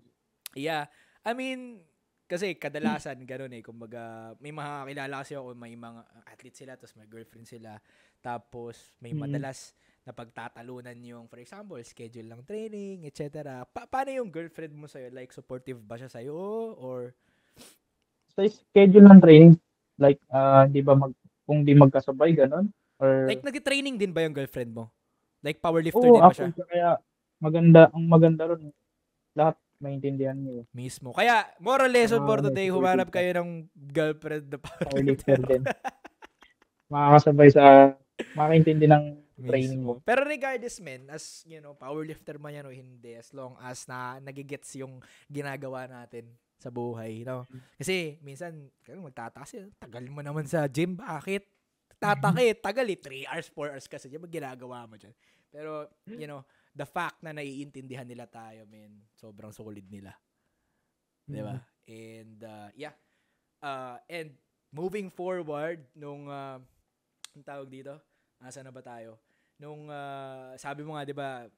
yeah, I mean, kasi kadalasan ganun kumbaga may mga kilala kasi ako, may mga athlete sila tapos may girlfriend sila, tapos may madalas na pagtatalunan yung, for example, schedule ng training, etc. Paano yung girlfriend mo sa'yo? Like, supportive ba siya sa'yo? Or Sa schedule ng training, like, di ba kung di magkasabay, ganun? Or, like, nag-training din ba yung girlfriend mo? Like, powerlifter din ba siya? actually, kaya ang maganda ron, lahat maintindihan niyo. Mismo. Kaya, moral lesson for today, Supportive humanap ka. kayo ng girlfriend na Powerlifter powerlifter. din. Makakasabay makakaintindi ng training mo. Mismo. Pero regardless, men, as, you know, powerlifter man yan o hindi, as long as nagigets yung ginagawa natin sa buhay, you know? Kasi, minsan, magtataas tagal mo naman sa gym, bakit? Tagal 3 hours, 4 hours kasi dyan, ginagawa mo dyan. Pero, you know, the fact na naiintindihan nila tayo, men, sobrang solid nila. Diba? And, yeah. And, moving forward, nung, ang tawag dito, saan na ba tayo? Nung, sabi mo nga, diba,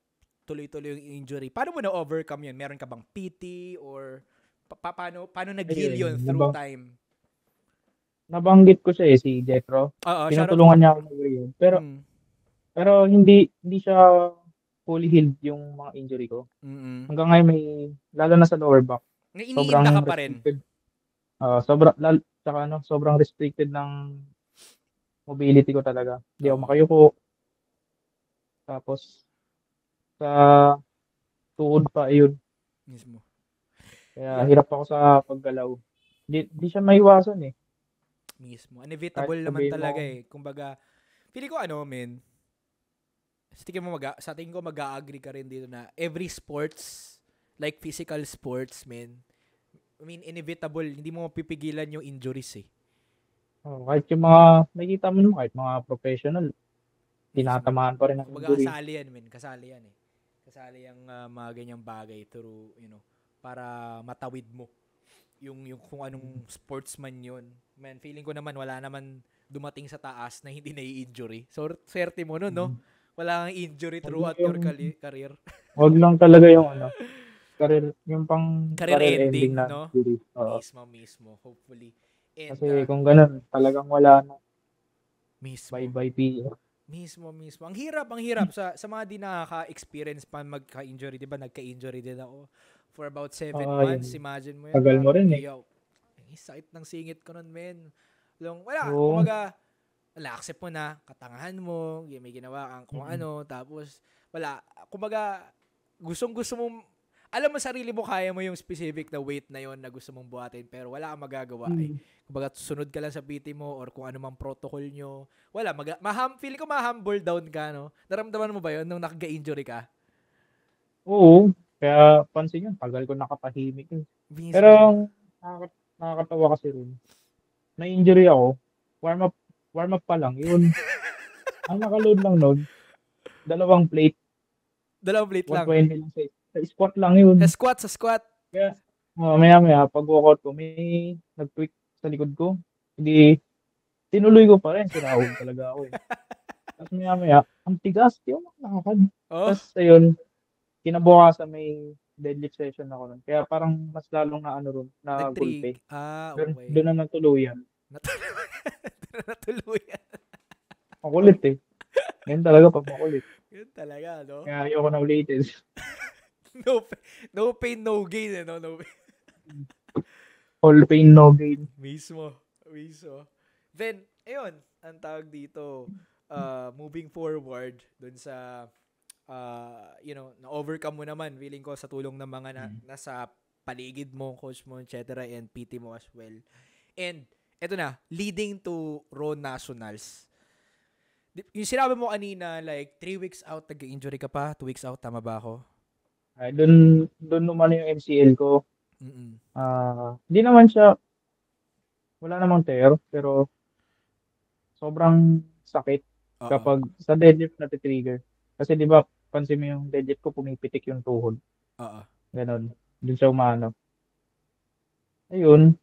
tuloy-tuloy yung injury. Paano mo na-overcome yun? Meron ka bang PT or paano nag-heal yun through time? Nabanggit ko siya si Jethro. Tinutulungan niya ako mag-heal. Pero hindi siya fully healed yung mga injury ko. Hanggang ngayon lalo na sa lower back. Iniinda ka pa rin. Sobrang restricted ng mobility ko talaga. Hindi ako makayuko. Tapos, sa tuhod pa, yun. Mismo. Kaya hirap ako sa paggalaw. Di siya maiwasan Mismo. Inevitable naman talaga Kumbaga, pili ko men, sa tingin ko mag-a-agree ka rin dito na every sports, like physical sports, men, I mean, inevitable. Hindi mo mapipigilan yung injuries kahit yung mga, nakikita mo naman, kahit mga professional, tinatamaan pa rin ang injury. Kasali yan Kasali yung mga ganyang bagay through, you know, para matawid mo yung kung anong sportsman yun. Man, feeling ko naman wala naman dumating sa taas na hindi na-injury. So, swerte mo nun, no? Wala kang injury throughout your career. Wag lang talaga yung career, yung pang career ending na no? injury. Mismo, hopefully. And, kasi kung ganun, talagang wala na. Mismo. Bye-bye PR. Mismo. Ang hirap sa mga di nakaka-experience pa magka-injury, 'di ba? Nagka-injury din ako for about 7 months. Imagine mo 'yan. Tagal mo rin sakit ng singit ko nun, men. Kumaga, accept mo na, katangahan mo, may ginawa kang kung ano, tapos, kumaga, gustong-gusto mo, alam mo sarili mo, kaya mo yung specific na weight na yon na gusto mong buhatin, pero wala kang magagawa Kumbaga, sunod ka lang sa PT mo or kung ano mang protocol nyo. Feeling ko ma-humble down ka, no? Naramdaman mo ba yun nung nakaga-injury ka? Oo. Kaya, pansin yun, tagal ko nakatahimik. Pero, nakakatawa kasi rin. Na-injury ako, warm up pa lang, yun. Ang nakaload lang nun, 2 plate. 2 plate lang? 120 lang sa squat lang yun. Sa squat? Kaya, maya, pag-walkout ko, may nag-tweak sa likod ko. Hindi, tinuloy ko pa rin, sinahog talaga ako Tapos maya, ang tigas, di ako nakakad. Tapos, ayun, kinabukasan may deadlift session ako nun. Kaya parang mas lalong na gulpe. Okay. Doon na natuluyan. Natuluyan. Makulit Yan talaga pag makulit. Yan talaga, no? Kaya ayoko na ulitin. No pain, no gain, no? No pain. All pain, no gain. Mismo. Then, ayun, ang tawag dito, moving forward dun sa na-overcome mo naman, feeling ko, sa tulong ng mga nasa paligid mo, coach mo, etc. and PT mo as well. And, eto na, leading to Raw Nationals. Yung sinabi mo kanina, like, 3 weeks out, nag-injury ka pa, 2 weeks out, tama ba ako? Doon naman yung MCL ko. Hindi naman siya, wala namang tear, pero sobrang sakit kapag sa deadlift na-trigger. Kasi di ba, pansin mo yung deadlift ko, pumipitik yung tuhod. Ganon. Doon siya umano. Ayun,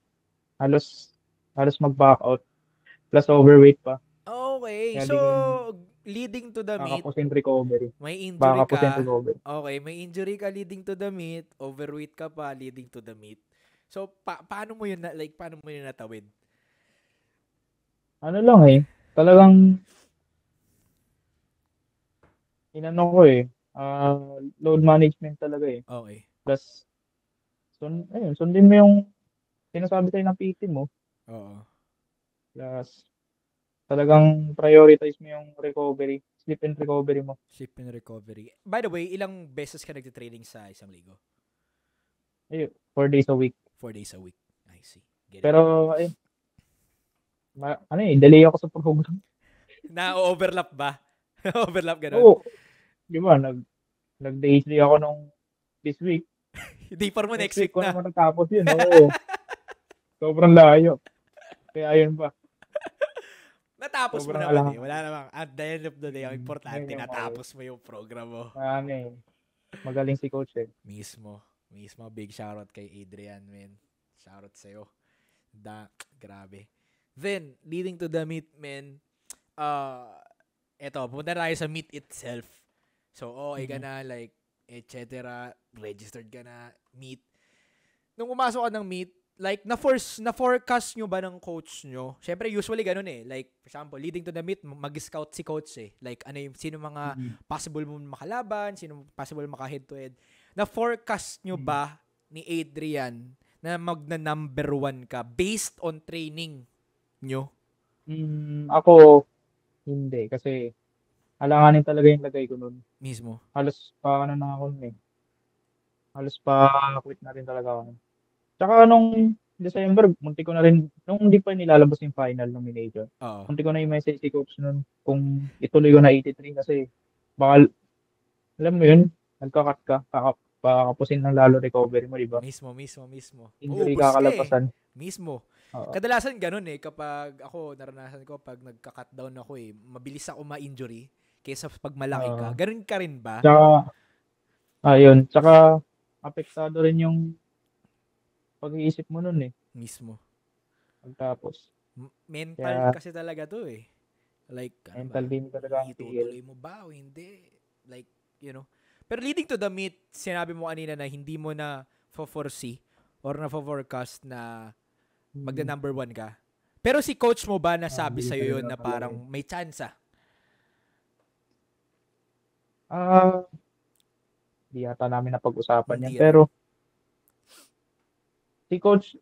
halos mag-back out. Plus overweight pa. Okay. Kaya so, leading to the meet, Kakapusin recovery. may injury Kakapusin ka. recovery. Okay, may injury ka leading to the meet, overweight ka pa leading to the meet. So, paano mo yun paano mo yun natawid? Ano lang talagang inano ko load management talaga Okay. Plus, sundin mo yung sinasabi sa'yo ng PT mo. Oo. Plus, talagang prioritize mo yung recovery, sleep and recovery mo. Sleep and recovery. By the way, ilang beses ka nagtitraining sa isang linggo? 4 days a week. 4 days a week. I see. Get it. Pero, delay ako sa program. Na-overlap ba? Overlap ganun? Oo. Di ba, nag-day 3 ako nung this week. Di pa mo next week ko na. naman natapos yun. Oo. Sobrang layo. Kaya yun pa. Natapos mo naman Wala namang, at the end of the day, ang importante, natapos mo yung program mo. Magaling si coach Mismo. Big shoutout kay Adrian, man. Shoutout sa'yo. Grabe. Then, leading to the meet, man, eto, pumunta tayo sa meet itself. So, okay ka na, like, etc. Registered ka na, meet. Nung umasok ka ng meet, like, na-forecast nyo ba ng coach nyo? Siyempre, usually ganun Like, for example, leading to the meet, mag-scout si coach Like, sino mga possible mo makalaban, sino possible maka head-to-head. Na-forecast nyo ba ni Adrian na magna-number 1 ka based on training nyo? Ako, hindi. Kasi, alanganin talaga yung lagay ko nun. Mismo. Halos pa, Halos pa quit na rin talaga ako. Tsaka nung December, munti ko na rin, nung hindi pa nilalabas yung final nomination, munti ko na i-message si coach nun kung ituloy ko na 83 kasi baka, alam mo yun, nagkakat ka, kakapusin ng lalo recovery mo, di ba? Mismo. Injury kakalabasan. Mismo. Kadalasan ganun kapag ako, naranasan ko, pag nagka-cut down ako mabilis ako ma-injury kaysa pag malaki ka. Ganun ka rin ba? Tsaka, tsaka, apektado rin yung pag-iisip mo nun Mismo. Pagtapos. Mental kasi talaga to Like, mental din talaga ang itutuloy mo ba o hindi? Like, Pero leading to the meet, sinabi mo kanina na hindi mo na foresee or na forecast na magda-number 1 ka. Pero si coach mo ba nasabi sa'yo yun na parang may chance Di yata namin napag-usapan yan. Hindi Pero, si coach,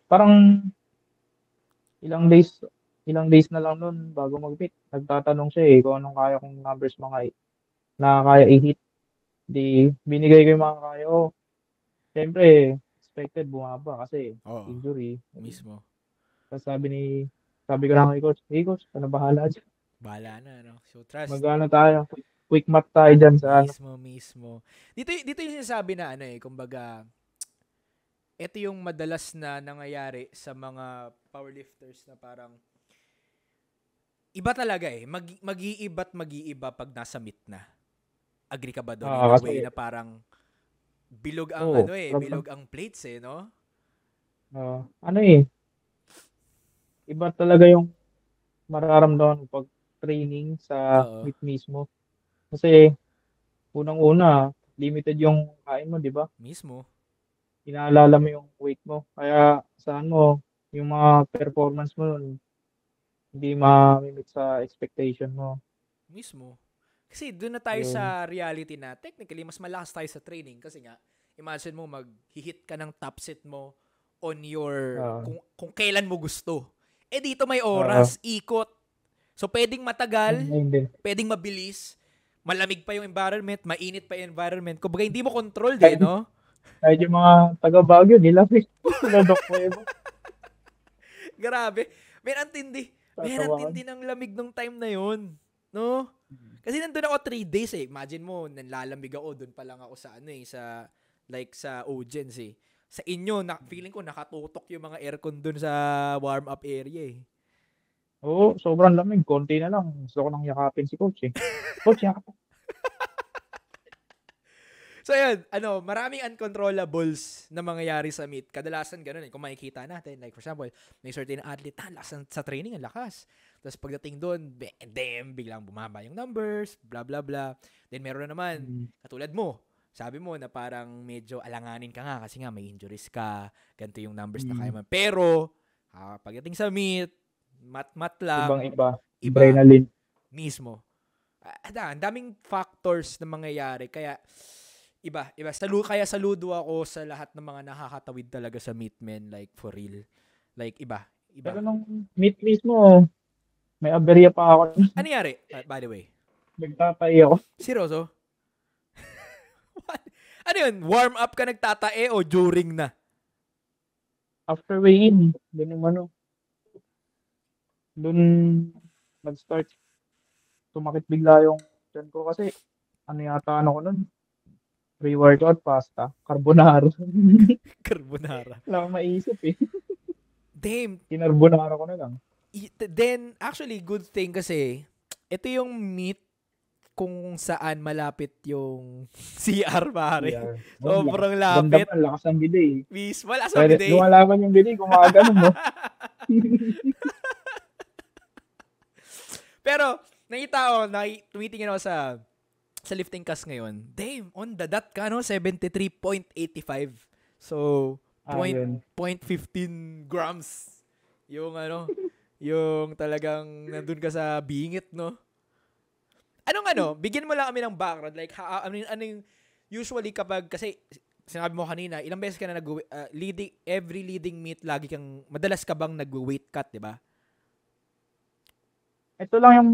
parang ilang days na lang nun bago mag-meet. Nagtatanong siya kung anong kaya kong numbers mga nakakaya i-hit. Di, binigay ko yung mga kaya ko. Siyempre, expected bumaba kasi injury. Mismo. Tapos sabi ko lang kay coach, hey coach, bahala dyan. Bahala na, no? So, trust. Magano tayo, quick math tayo dyan sa Mismo. Dito yung sinasabi na kumbaga, ito yung madalas na nangyayari sa mga powerlifters na parang iba talaga mag-iiba pag nasa meet na. Agree ka ba doon? In a way na parang bilog ang bilog ang plates no? Iba talaga yung mararamdaman pag training sa meet mismo. Kasi unang-una, limited yung kain mo, di ba? Mismo. Inaalala mo yung weight mo. Kaya saan mo, yung mga performance mo hindi ma-meet sa expectation mo. Mismo. Kasi doon na tayo sa reality na technically mas malakas tayo sa training kasi nga imagine mo mag-hit ka ng top set mo on your kung kailan mo gusto. Dito may oras, ikot. So pwedeng matagal, pwedeng mabilis, malamig pa yung environment, mainit pa yung environment. Kumbaga hindi mo control no? Kahit yung mga taga-Baguio, nilapit. Sinadok mo yun. Grabe. May antindi ng lamig nung time na yun. No? Kasi nandun ako 3 days Imagine mo, nanlalamig ako. Doon pa lang ako sa sa Ogens Sa inyo, feeling ko nakatutok yung mga aircon doon sa warm-up area Oo, sobrang lamig. Konti na lang. Gusto ko nang yakapin si coach Coach, yakap. So yun, maraming uncontrollables na mangyayari sa meet. Kadalasan ganun kung makikita natin. Like for example, may certain athlete, lakas sa training, ang lakas. Tapos pagdating doon, biglang bumaba yung numbers, blah, blah, blah. Then meron na naman, katulad mo, sabi mo na parang medyo alanganin ka nga kasi nga may injuries ka, ganito yung numbers na kaya mo. Pero, pagdating sa meet, mat lang, Ibang-iba. iba Adrenaline. mismo. Ang daming factors na mangyayari, kaya iba. Kaya saludo ako sa lahat ng mga nakakatawid talaga sa meet, men, like for real. Like, iba. Pero nung meet mismo, may aberya pa ako. Ano nangyari, by the way? Nagtatae ako. Seryoso? Ano yun? Warm up ka nagtatae o during na? After weigh-in, dun nag-start. Tumakit bigla yung tiyan ko kasi yata ko nun? Pre-workout pasta. Carbonara. Carbonara. Wala akong maisip eh. Damn. Kinarbonara ko na lang. Then, actually, good thing kasi, ito yung meet kung saan malapit yung CR, pare. Yeah. Sobrang lapit. Ganda pa, lakas ang bidet. Mismo, lakas ang bidet. Lumalaban yung bidet, gumagano mo. Pero, tumitingin ako sa lifting cast ngayon. Damn, on the dot ka, no? 73.85. So, 0.15 grams. Yung talagang nandun ka sa bingit, no? Bigyan mo lang kami ng background. Like, ano yung, usually kapag, kasi, sinabi mo kanina, ilang beses ka na every leading meet, madalas ka bang nag-weight cut, di ba? Ito lang yung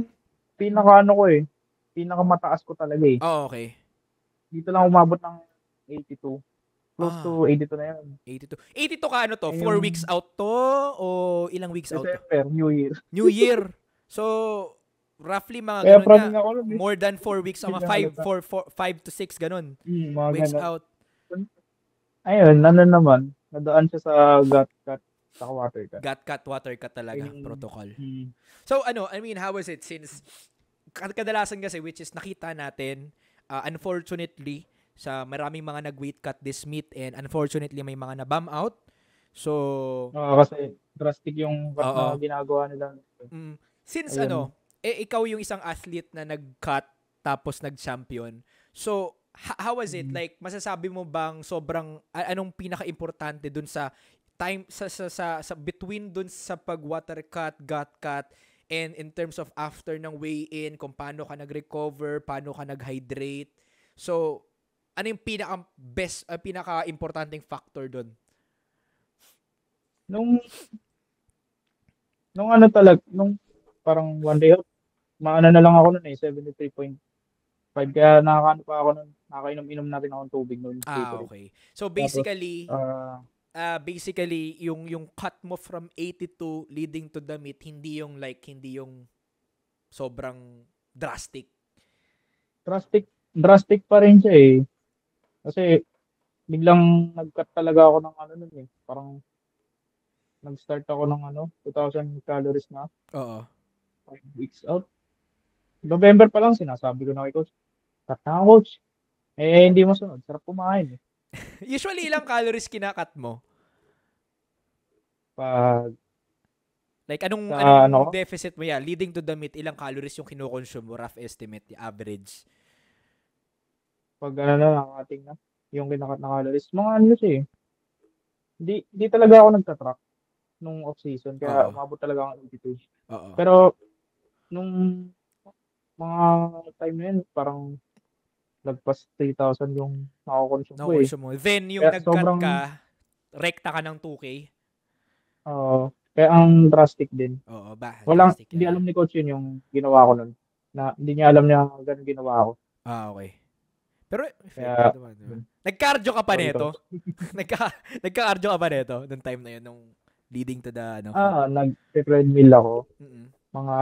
pinakamataas ko talaga eh. Oh, okay. Dito lang umabot ng 82. Close to 82 na yan. 82 ka 4 weeks out to? O ilang weeks out to? December, New Year. New Year. So, roughly mga Kaya ganun nga. ako, More than 4 weeks. 5 to 6 ganun. Weeks ganun. out. Ayun, naman. Nadaan siya sa gut cut, sa water cut. Gut cut, water cut talaga. Protocol. So, how was it? Since, kadalasan kasi, which is nakita natin, unfortunately, sa maraming mga nag-weight cut this meet and unfortunately may mga na-bum out. So, kasi drastic yung cut na ginagawa nila. Since ikaw yung isang athlete na nag-cut tapos nag-champion. So, how was it? Like, masasabi mo bang sobrang anong pinaka-importante dun sa time sa between dun sa pag-water cut, gut cut, and in terms of after ng weigh-in, kung paano ka nag-recover, paano ka nag-hydrate. So, ano yung pinaka-importanting factor doon? Nung parang one day out, na lang ako nun 73.5. Kaya nakakaano pa ako nun, nakakainom-inom na rin akong tubig nun. Okay. So basically, yung cut mo from 82 leading to the meet, hindi yung sobrang drastic. Drastic pa rin siya eh. Kasi biglang nag-cut talaga ako ng nun eh. Parang nag-start ako ng 2,000 calories na. Oo. 5 weeks out. November pa lang sinasabi ko na kay coach, cut na coach. Hindi mo sunod. Sarap kumain eh. Usually, ilang calories kinakat mo? Like, anong deficit mo yan? Leading to the meet, ilang calories yung kinukonsume mo? Rough estimate, the average? Pag nakating na, yung kinakat na calories, mga siya eh. Di talaga ako nagtatrack nung off-season, kaya umabot talaga ako ng 82. Pero, nung mga time na yun, parang lagpas 3,000 yung nakakonsume ko eh. Then, yung nag-cut ka, rekta ka ng 2K? Kaya ang drastic din. Drastic. Hindi alam ni coach yun yung ginawa ko nun. Na, hindi niya alam niya ganun ginawa ko. Okay. Pero, kaya, nag-cardio ka pa nito? Nagka-cardio ka pa nito nung time na yun, nung leading to the, nag-treadmill ako. Mga,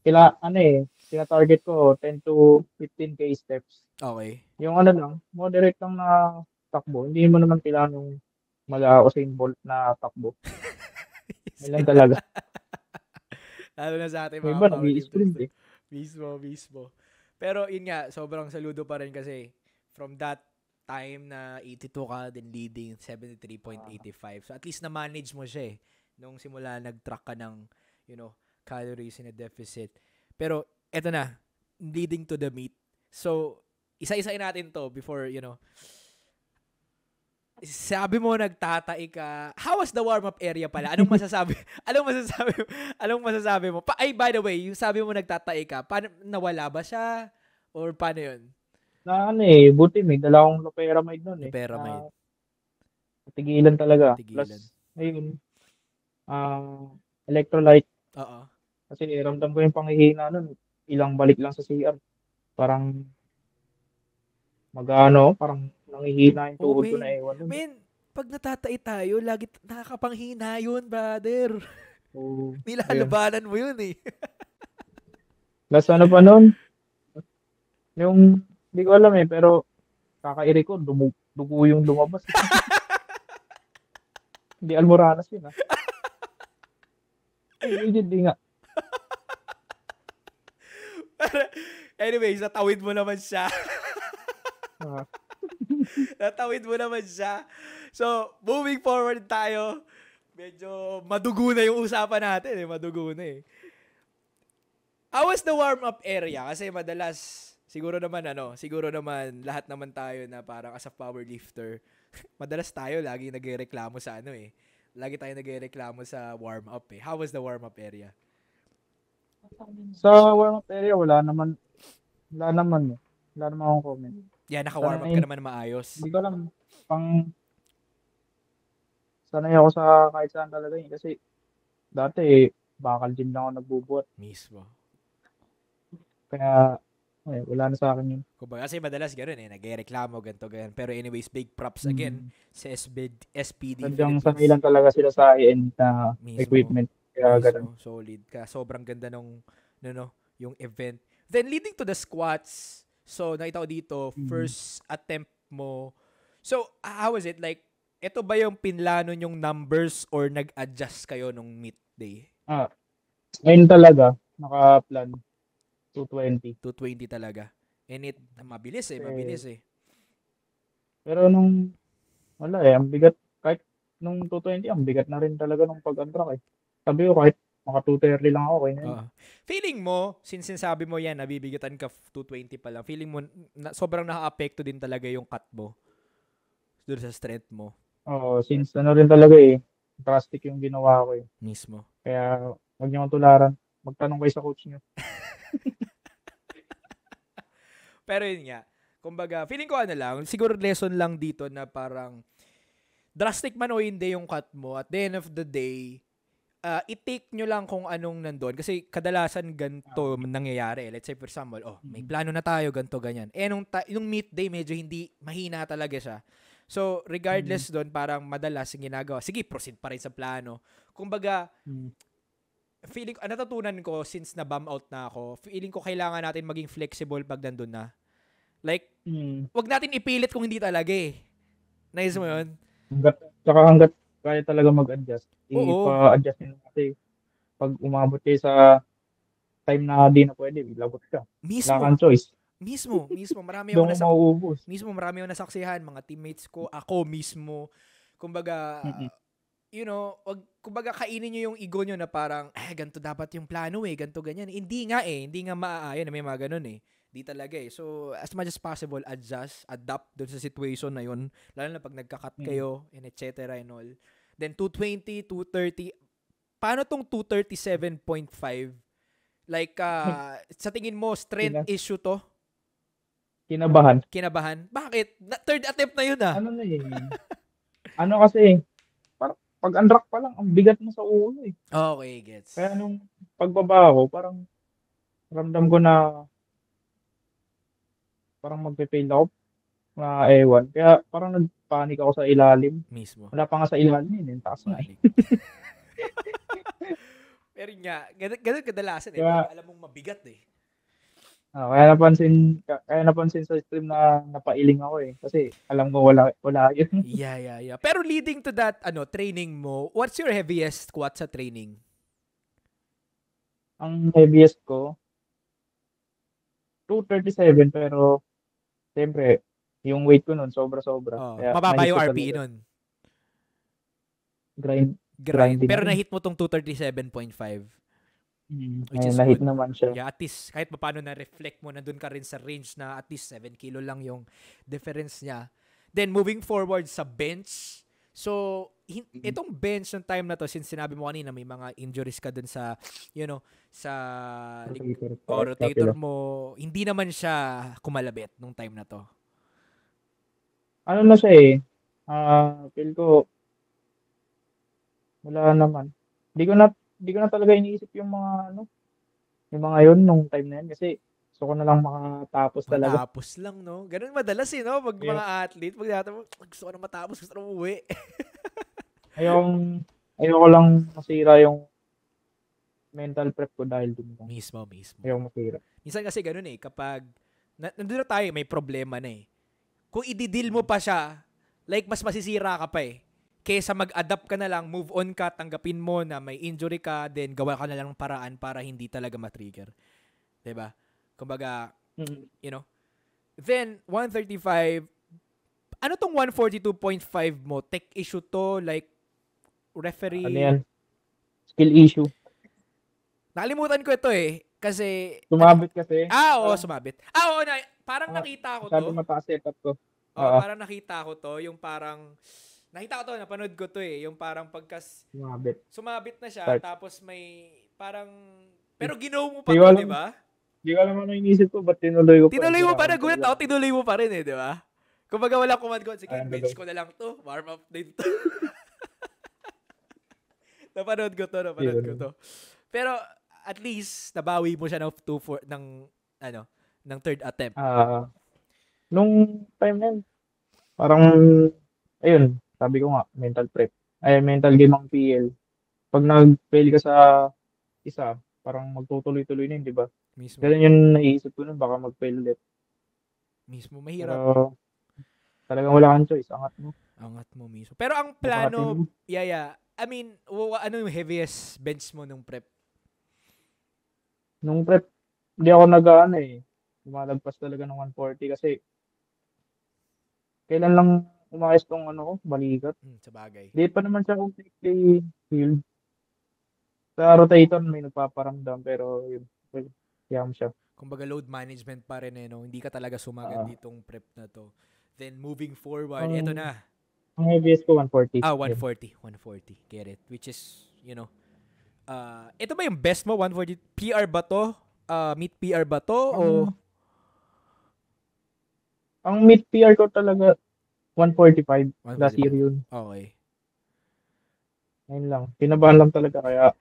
tina-target ko 10 to 15K steps. Okay. Yung lang, moderate lang na takbo. Hindi mo naman kailangan yung Usain Bolt na takbo. Ilan talaga. Lalo na sa ating mga iba, nag-i-sprint eh. Mismo. Pero yun nga, sobrang saludo pa rin kasi from that time na 82 ka, then leading 73.85. So at least na-manage mo siya eh. Nung simula nag-track ka ng, calories in a deficit. Pero, eto na, leading to the meat. So, isa-isain natin to before, sabi mo nagtatai ka. How was the warm-up area pala? Anong masasabi? Anong masasabi mo? By the way, yung sabi mo nagtatai ka, paano, nawala ba siya? Or paano yun? Buti may dala akong loperamide nun eh. Loperamide. Tigilan talaga. Plus, ayun, electrolyte. Oo. Kasi ramdam ko yung panghihina nun. Ilang balik lang sa CR. Parang parang nangihina yung tuhod ko na ewan. Man, pag natatai tayo, lagi nakakapanghina yun, brother. Nilalabanan mo yun eh. Plus pa nun? Yung, hindi ko alam pero kakairi ko, dugo yung lumabas. Hindi Almoranas yun Hindi nga. Anyways, natawid mo naman siya. Natawid mo naman siya. So, moving forward tayo. Medyo madugo na yung usapan natin eh. Madugo na eh. How was the warm-up area? Kasi madalas, siguro naman lahat naman tayo na parang as a powerlifter, madalas tayo lagi nagrereklamo sa Lagi tayo nagrereklamo sa warm-up eh. How was the warm-up area? Sa warm-up area, wala naman akong comment. Yeah, naka-warm up ka naman maayos. Hindi ko alam. Sanay ako sa kahit saan talaga yun. Kasi dati bakal din lang ako nagbubuhat. Mismo. Kaya wala na sa akin yun. Kumbaga, kasi madalas gano'n nagrereklamo, ganito. Pero anyways, big props again sa SPD Sadyang sanay lang talaga sila sa high-end na equipment. Kaya ganun. Solid ka. Sobrang ganda nung yung event. Then leading to the squats, so nakita ko dito, first attempt mo. So, how was it? Like, ito ba yung pinlano yung numbers or nag-adjust kayo nung meet day? Ngayon talaga, naka-plan 220. 220 talaga. And mabilis eh. Pero ang bigat. Kahit nung 220, ang bigat na rin talaga nung pag-untrack eh. Sabi ko kahit maka 230 lang ako. Feeling mo, since sinasabi mo yan, nabibigatan ka 220 pa lang, feeling mo, sobrang naka-apekto din talaga yung cut mo doon sa strength mo? Oo, since rin talaga drastic yung ginawa ko eh. Mismo. Kaya, huwag niyo akong tularan. Magtanong kayo sa coach niyo. Pero yun nga, kumbaga, feeling ko lang, siguro lesson lang dito na parang, drastic man o hindi yung cut mo, at the end of the day, i-take nyo lang kung anong nandun. Kasi kadalasan ganito nangyayari. Let's say for example, may plano na tayo, ganito, ganyan. Nung meet day, medyo hindi mahina talaga siya. So, regardless doon, parang madalas yung ginagawa. Sige, proceed pa rin sa plano. Kumbaga, feeling ko, natutunan ko since na-bum out na ako, feeling ko kailangan natin maging flexible pag nandun na. Like, wag natin ipilit kung hindi talaga eh. Nice mo yun? Hanggat kaya talaga mag-adjust. I-pa-adjust nyo natin. Pag umabot kayo sa time na di na pwede, labot ka. Mismo. Wala kang choice. Mismo. Marami akong nasaksihan, mga teammates ko, ako mismo. Kumbaga, kumbaga kainin nyo yung ego nyo na parang, ganito dapat yung plano ganito ganyan. Hindi nga maaayon na may mga ganun eh. Di talaga eh. So, as much as possible, adapt dun sa situation na yun. Lalo na pag nagka-cut kayo, and et cetera and all. Then, 220, 230. Paano tong 237.5? Like, sa tingin mo, strength issue to? Kinabahan. Bakit? Third attempt na yun Kasi, parang pag-unrock pa lang, ang bigat mo sa ulo eh. Okay, gets. Kaya nung pagbaba ko, parang ramdam ko na parang magpe-fail ako na ewan. Kaya parang nagpanik ako sa ilalim. Mismo. Wala pa nga sa ilalim yun. Taas na eh. Pero nga, ganun kadalasan kaya, alam mong mabigat eh. Kaya napansin sa stream na napailing ako eh. Kasi alam ko wala yun. Yeah. Pero leading to that training mo, what's your heaviest squat sa training? Ang heaviest ko, 237 pero siyempre, yung weight ko nun, sobra-sobra. Mababa yung RPE nun. Grind. Pero na-hit mo tong 237.5. which is Nahit good. naman siya. Yeah, at least kahit paano na-reflect mo, nandun ka rin sa range na at least 7 kilo lang yung difference niya. Then, moving forward sa bench, so, itong bench ng time na to, since sinabi mo kanina, may mga injuries ka dun sa, sa rotator mo, hindi naman siya kumalabit nung time na to. Ano na siya eh, feel ko, wala naman. Hindi ko na talaga iniisip yung mga yun nung time na yun kasi gusto ko na lang makatapos talaga. Matapos lang, no? Ganun madalas no? Pag mga athlete, pag gusto ko na matapos, gusto ko na umuwi. Ayoko lang masira yung mental prep ko dahil dun. Mismo. Ayoko masira. Minsan kasi ganun kapag nandun na tayo, may problema na Kung i-deal mo pa siya, like mas masisira ka pa kaysa mag-adapt ka na lang, move on ka, tanggapin mo na may injury ka, then gawa ka na lang ng paraan para hindi talaga ma-trigger. Diba? Kumbaga, Then, 135, ano tong 142.5 mo? Tech issue to? Like, referee? Ano yan? Skill issue. Nakalimutan ko ito kasi... Sumabit kasi. Oo, sumabit. Oo, parang nakita ko to. Sabi mataas setup ko. Parang nakita ko to, yung parang... Nakita ko to, napanood ko to yung parang sumabit na siya, tapos may parang... Pero ginaw mo pa to, di ba? Di ko alam ano inisip ko, ba't tinuloy ko pa? Tinuloy mo pa, nagulat ako, tinuloy mo pa rin di ba? Kumbaga wala command ko, sige, bench ko na lang to, warm up din to. Napanood ko to. Pero at least, nabawi mo siya ng third attempt. Nung time na yun, parang, ayun, sabi ko nga, mental game ang PL. Pag nag-fail ka sa isa, parang magtutuloy-tuloy na yun, di ba? Mismo. Ganun yung naisip ko nun, baka mag-fail ulit. Mismo, mahirap. Pero, talagang wala kang choice, angat mo mismo. Pero ang plano, I mean, ano yung heaviest bench mo nung prep? Nung prep, hindi ako lumalagpas talaga ng 140 kasi kailan lang umayos tong balikat. Sa bagay. Hindi pa naman siya completely healed. Sa rotator may nagpaparamdam pero yun, kiyam siya. Kumbaga load management pa rin no? Hindi ka talaga sumagat ditong prep na to. Then moving forward, eto na. Ang heaviest ko 140. 140. Get it. Which is, ito ba yung best mo? 140? PR ba to? Meet PR ba to? O? Ang meet PR ko talaga 145. Last year yun. Okay. Ayun lang. Pinabahan lang talaga kaya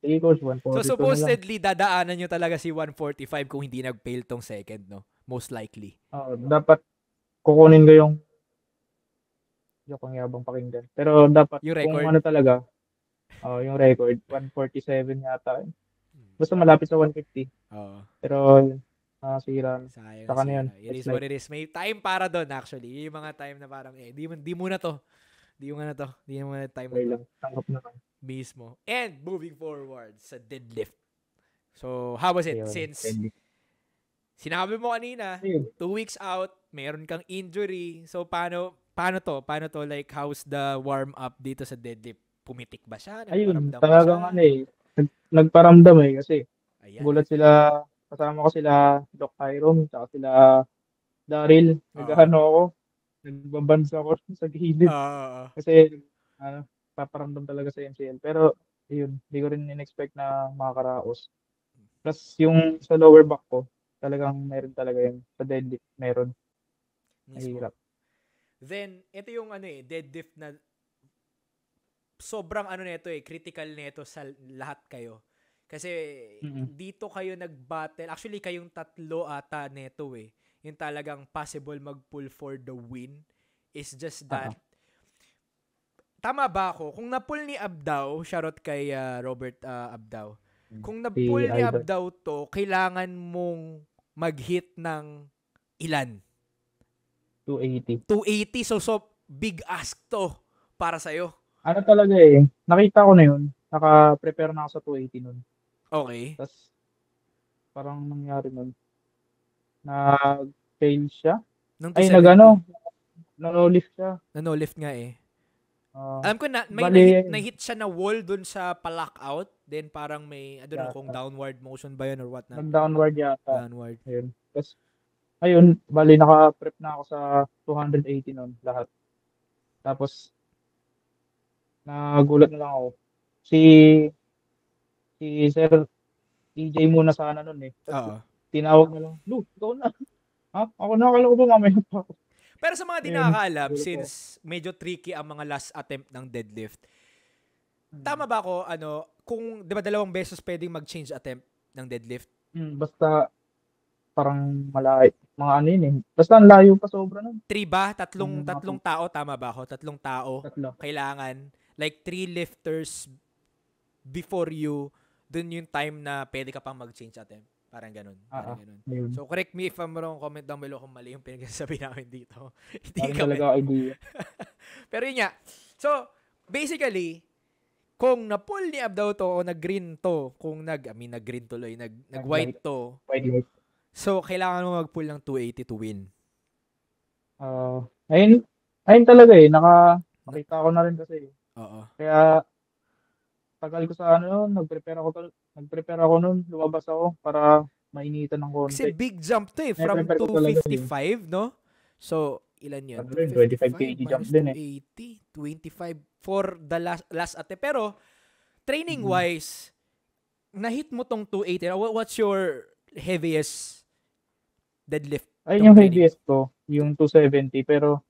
sige coach, 140. So supposedly, dadaanan nyo talaga si 145 kung hindi nag-fail tong second, no? Most likely. Dapat kukunin ko yung yabang pakinggan. Pero dapat yung record? Kung ano talaga, yung record, 147 yata. Basta malapit sa 150. Pero, sira. Sayang, saka na yun. It is what it is. May time para doon actually. Yung mga time na parang, di mo na to. Di mo na time mo to. Tanggap na lang. Mismo. And moving forward sa deadlift. So, how was it? Since sinabi mo kanina, 2 weeks out, meron kang injury. So, paano to? Like, how's the warm-up dito sa deadlift? Pumitik ba siya? Ayun, talagang nagparamdam kasi gulat sila, kasama ko sila Doc Tyron, saka sila Daryl. Naghahano ako, nagbabansa ako sa gilid. Kasi, paparamdam talaga sa MCL. Pero, yun, hindi ko rin in-expect na makakaraos. Plus, yung sa lower back ko, talagang meron talaga yun. Sa deadlift, meron. Mahirap. Then, ito yung deadlift na sobrang nito critical nito sa lahat kayo. Kasi dito kayo nag-battle. Actually, kayong tatlo ata neto yung talagang possible mag-pull for the win is just that. Tama ba ako? Kung na-pull ni Abdaw, shoutout kay Robert Abdaw. Kung na-pull ni Abdaw to, kailangan mong mag-hit ng ilan? 280. 280. So big ask to para sa'yo. Ano talaga nakita ko na yun. Naka-prepare na ako sa 280 nun. Okay. Tapos, parang nangyari nun. Nag-fail siya. Nano-lift siya. Nano-lift nga Alam ko na, may na-hit siya na wall dun sa pa-lockout. then parang may, I don't know kung downward motion ba yun or what not. Nag-downward yata. Downward. Ayun. Tapos, ayun, bali naka-prep na ako sa 280 nun, lahat. Tapos, nagulat na lang ako. Si, si Sir TJ muna sana nun eh. Tapos, Oo. tinawag na lang, Lu, ikaw na. Ha? Ako na, akala ko ba mamaya pa ako. Pero sa mga di nakakaalam, since medyo tricky ang mga last attempt ng deadlift, tama ba ako, kung, di ba 2 beses pwedeng mag-change attempt ng deadlift? Basta, parang malayo. Mga ano yun eh. Basta ang layo pa sobra nun. 3 ba? Tatlong tao, tama ba ako? 3 tao. Tatlo. Kailangan. Like 3 lifters before you, dun yung time na pwede ka pang mag-change attempt. Parang ganun. Ayun. So, correct me if I'm wrong. Comment down below kung mali yung pinagsasabi namin dito. Hindi talaga idea. Pero yun nga. So, basically, kung na-pull ni Abdaw to o nag-green to, nag-green tuloy, nag-white to, White. so, kailangan mo mag-pull ng 280 to win. Ayun talaga eh. Nakita ko na rin kasi. Oo. Kaya, tagal ko sa nag-prepare ako nun, lumabas ako para mainitan ng konti. Kasi big jump to eh, from 255, no? So, ilan yun? 25 kg jump din eh. 25 for the last attempt. Pero, training-wise, na-hit mo tong 280. What's your heaviest deadlift? Ayun yung heaviest ko, yung 270. Pero,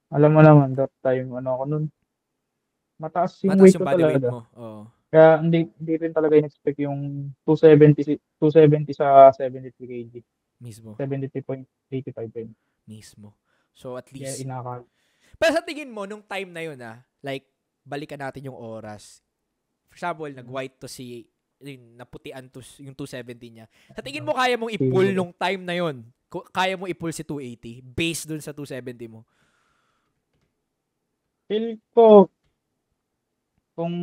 alam mo naman, that time, ako nun, mataas yung weight ko talaga. Mo. Oo. Kaya hindi rin talaga in-expect yung 270 sa 73 kg. Mismo. 73.85 mismo. So at least. Yeah, pero sa tingin mo nung time na yun like balikan natin yung oras. For example, nag-white to naputian to yung 270 niya. Sa tingin mo kaya mong i-pull nung time na yun? Kaya mong i-pull si 280 based dun sa 270 mo? Feel ko kung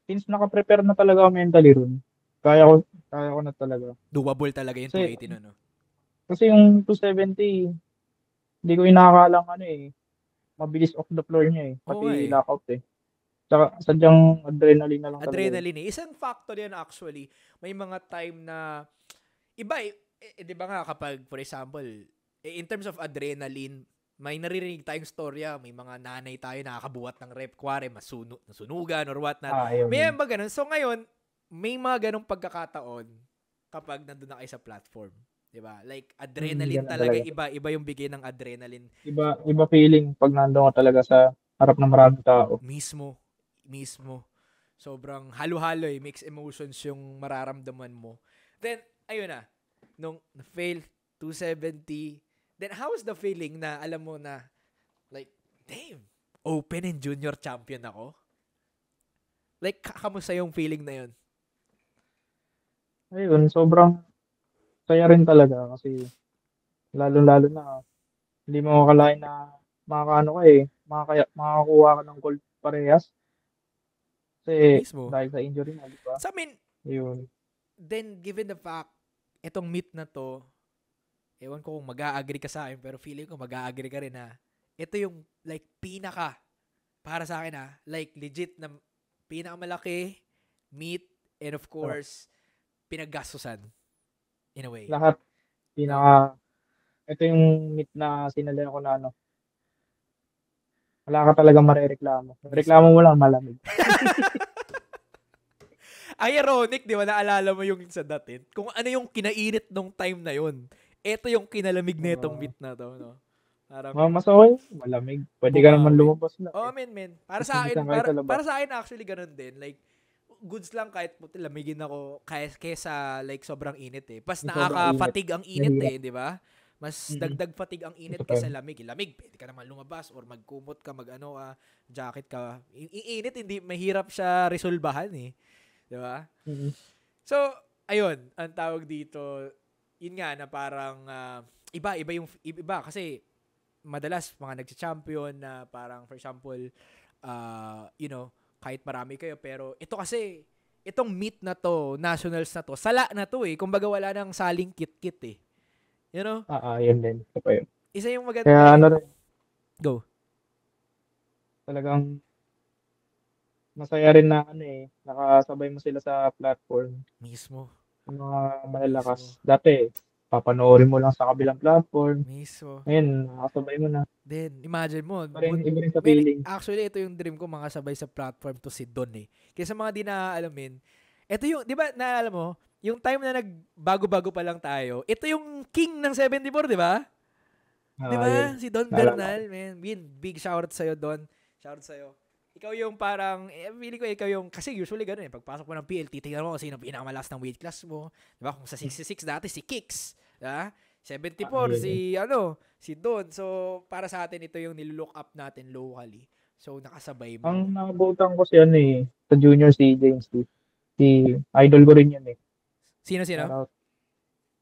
since naka-prepare na talaga mentally ron, kaya ko na talaga. Doable talaga yung 280 no? Kasi yung 270, hindi ko inakalang mabilis off the floor niya eh. Pati lockout eh. Tsaka sadyang adrenaline na lang talaga. Adrenaline eh. Isang factor yan actually. May mga time na, iba di ba nga kapag, for example, in terms of adrenaline, may naririnig tayong storya, may mga nanay tayo nakakabuhat ng rep, kuwari, nasunugan or whatnot. May mga ganun. So ngayon, may mga ganung pagkakataon kapag nandun na kayo sa platform. Diba? Like, adrenaline talaga. Iba yung bigay ng adrenaline. Iba feeling pag nandun ka talaga sa harap ng maraming tao. Mismo. Sobrang halo-halo mixed emotions yung mararamdaman mo. Then, ayun na. Nung na-fail, 270, then how was the feeling na alam mo na like, damn, open and junior champion ako? Like, kamusta yung feeling na yun? Ayun, sobrang saya rin talaga kasi lalo-lalo na hindi mo akalain na makakuha ka ng gold parehas. Kasi mismo. Dahil sa injury na, di ba? So, I mean, yun. Then, given the fact, itong meet na to, ewan ko kung mag-a-agree ka sa akin, pero feeling ko mag-a-agree ka rin ito yung like pinaka para sa akin like legit na pinakamalaki meet and of course pinaggastusan in a way. Lahat ito yung meet na sinali ko na wala ka talaga marereklamo. Reklamo mo lang malamig. Ang ironic, di ba, naalala mo yung sa datin? Kung ano yung kinainit nung time na yun. Ito yung kinalamig na itong meet na to, no? Parang, mas okay, malamig. Pwede ka naman lumabas na. men. Para sa akin actually ganun din. Like, goods lang kahit lamigin ako kaysa like sobrang init eh. Pas nakaka-fatigue ang init di ba? Mas dagdag fatigue ang init kaysa lamig. Lamig, pwede ka naman lumabas or magkumot ka, jacket ka. Init, hindi mahirap siya resolbahan eh. Di ba? Mm-hmm. So, ayun, ang tawag dito, yun nga na parang iba kasi madalas mga nagcha-champion na parang for example, kahit marami kayo pero ito kasi itong meet na to, nationals na to, sala na to kumbaga wala nang saling kit-kit eh. You know? Yun din. Yun. Isa yung maganda. Kaya Go. Talagang masaya rin na ano eh, nakasabay mo sila sa platform. Mismo. Yung mga Mismo. malalakas. Dati, papanoorin mo lang sa kabilang platform. Mismo. Ngayon, nakasabay mo na. Then, imagine mo, Iba rin sa men, feeling. actually, ito yung dream ko, mga sabay sa platform to si Don eh. Kaya sa mga di naaalam, men, ito yung, di ba, naalala mo, yung time na nagbago-bago pa lang tayo, ito yung king ng 74, di ba? Di Yun. ba? Si Don Naalala ko. Bernal, man. Big shoutout sa'yo, Don. Shoutout sa'yo. Ikaw yung parang, feeling ko ikaw yung, kasi usually ganun eh, pagpasok mo ng PL, titignan mo kung sino pinakamalakas ng weight class mo. Diba? Kung sa 66 dati, si Kicks. Diba? 74, Yun. si Don. So, para sa atin, ito yung nilook up natin locally. So, nakasabay mo. Ang nakabutan ko si ano eh, sa junior si James T. Si idol ko rin yun eh. Sino? Shoutout.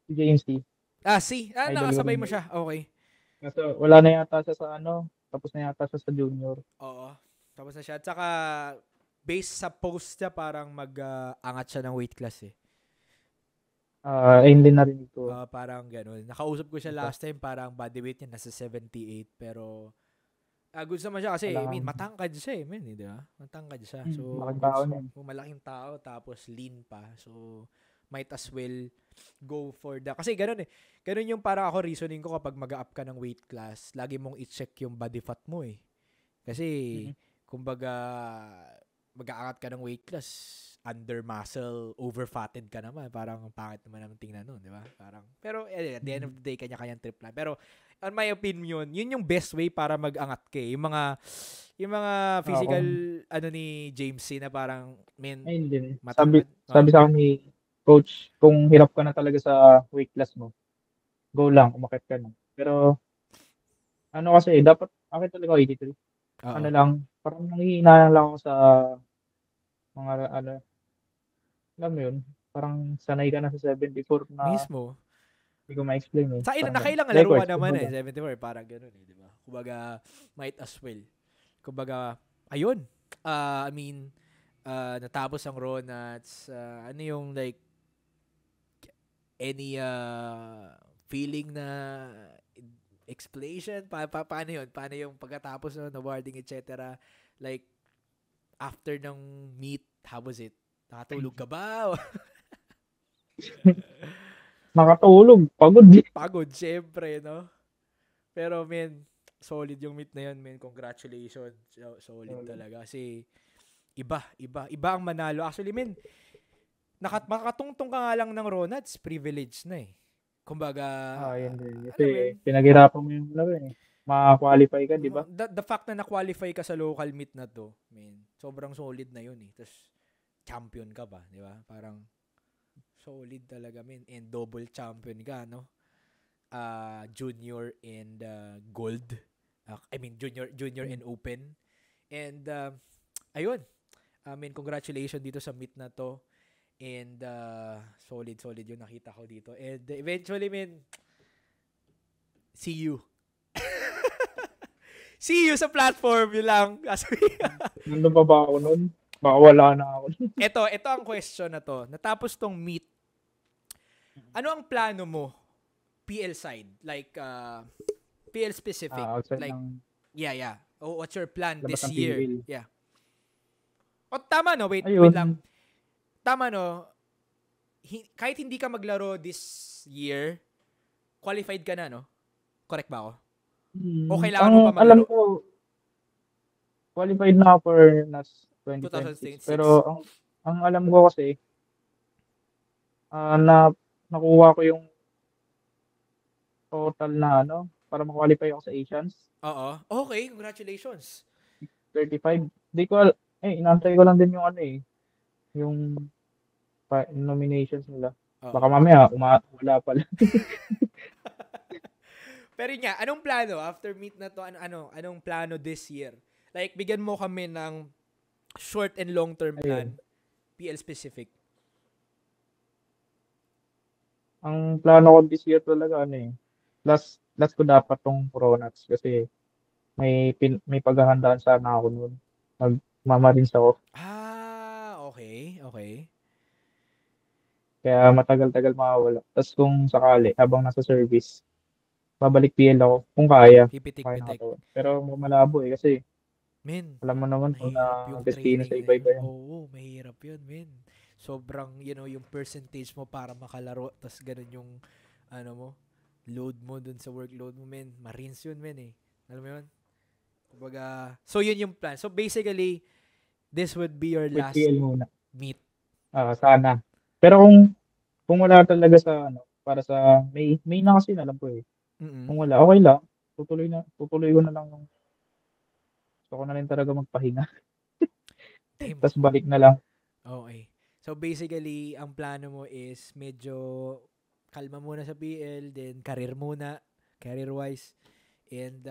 Si James T. Idol ko Nakasabay rin mo yun. siya. Okay. Kasi wala na yata siya sa ano, tapos na yata siya sa junior. Oo. Tapos na siya. At saka, based sa post niya, parang mag-angat siya ng weight class eh. Ayun din narinig ko. Parang ganun. Nakausap ko siya Ito. last time, parang body weight niya nasa 78. Pero, goods naman siya kasi, I mean, Kailangan, matangkad siya eh, man, di ba? Matangkad siya. So, malaking tao goods. na yun. Kung malaking tao, tapos lean pa. So, might as well go for the, kasi ganun eh. Ganun yung para ako reasoning ko kapag mag-up ka ng weight class, lagi mong i-check yung body fat mo eh. Kasi, kumbaga, mag-aangat ka ng weight class, under muscle, over fatted ka naman. Parang pangit naman naman tingnan nun, di ba? Parang, pero at the end of the day, kanya-kanyang trip lang. Pero, on my opinion, yun yung best way para mag-angat ka eh. Yung mga physical, ni James C na parang, Ayun din. matangkad. Sabi sa akin ni coach, kung hirap ka na talaga sa weight class mo, go lang, umakit ka na. Pero, ano kasi, dapat, akit talaga 83. Ano lang, parang nanghihina lang ako sa mga, ano, alam mo yun, parang sanay ka na sa 74 na Mismo. hindi ko ma-explain eh. Nakailang Hindi ko laro ka explain naman mo eh, lang. 74, parang ganun eh, di ba? Kumbaga, might as well. Kumbaga, ayun. I mean, natapos ang Ronats. Ano yung like, any feeling na explanation? Paano yun? Paano yung pagkatapos ng awarding, etc. Like, after ng meet, how was it? Nakatulog ka ba? Nakatulog, pagod eh. Pagod, syempre, no? Pero, men, solid yung meet na yun, men. Congratulations. Solid talaga. Kasi, iba ang manalo. Actually, men, makakatungtong ka nga lang ng Ronats, privilege na eh. Kumbaga, Yun din. alam mo yun, Kasi pinaghirapan mo yung laro eh. Maka-qualify ka, di ba? the fact na na-qualify ka sa local meet na to, men, sobrang solid na yun eh. Tapos, champion ka ba, di ba? Parang, solid talaga, men. And double champion ka, no? Junior and gold. Junior and open. And, ayun. Congratulations dito sa meet na to. And, solid yung nakita ko dito. And, eventually, see you. See you sa platform, yun lang. Nandun pa ba ako nun? Baka wala na ako. ito ang question na to. Natapos tong meet. Ano ang plano mo? PL side? Like, PL specific? Outside Like, ng yeah. What's your plan labas this ng year? PL. Yeah. Tama no? Wait Ayun. lang. Tama no? Kahit hindi ka maglaro this year, qualified ka na, no? Correct ba ako? O kailangan mo pa maglaro? Alam ko, qualified na ako for NAS 2026. 2026. Pero ang alam ko kasi, nakuha ko yung total na para ma-qualify ako sa Asians. Oo. Okay, congratulations. 35. Di ko, inantay ko lang din yung yung nominations nila. Baka mamaya, wala pala. Pero yun nga, anong plano after meet na to? Anong plano this year? Like, bigyan mo kami ng short and long term plan. PL specific. Ang plano ko this year talaga last ko dapat tong Ronats kasi may paghahandaan sana ako noon. Magmamarines ako. Okay. Kaya matagal-tagal makawala. Tapos kung sakali, habang nasa service, babalik PL ako kung kaya. Pipitik-pitik. Pero malabo kasi Men, Alam mo naman kung mahirap yung destino training sa na iba-iba yun. yan. Oo, mahirap yun, men. Sobrang, yung percentage mo para makalaro, tas ganun yung, ano mo, load mo dun sa workload mo, men. Marines yun, men, eh. Alam mo yun? Kumbaga, so yun yung plan. So basically, this would be your Quit last PL muna. meet. Sana. Pero kung wala talaga sa para sa May na kasi alam ko eh. Mm-mm. Kung wala, okay lang. Tutuloy ko na lang yung gusto ko na rin talaga magpahinga. Damn. Tapos balik na lang. Okay. So basically, ang plano mo is medyo kalma muna sa PL, then career muna, career-wise. And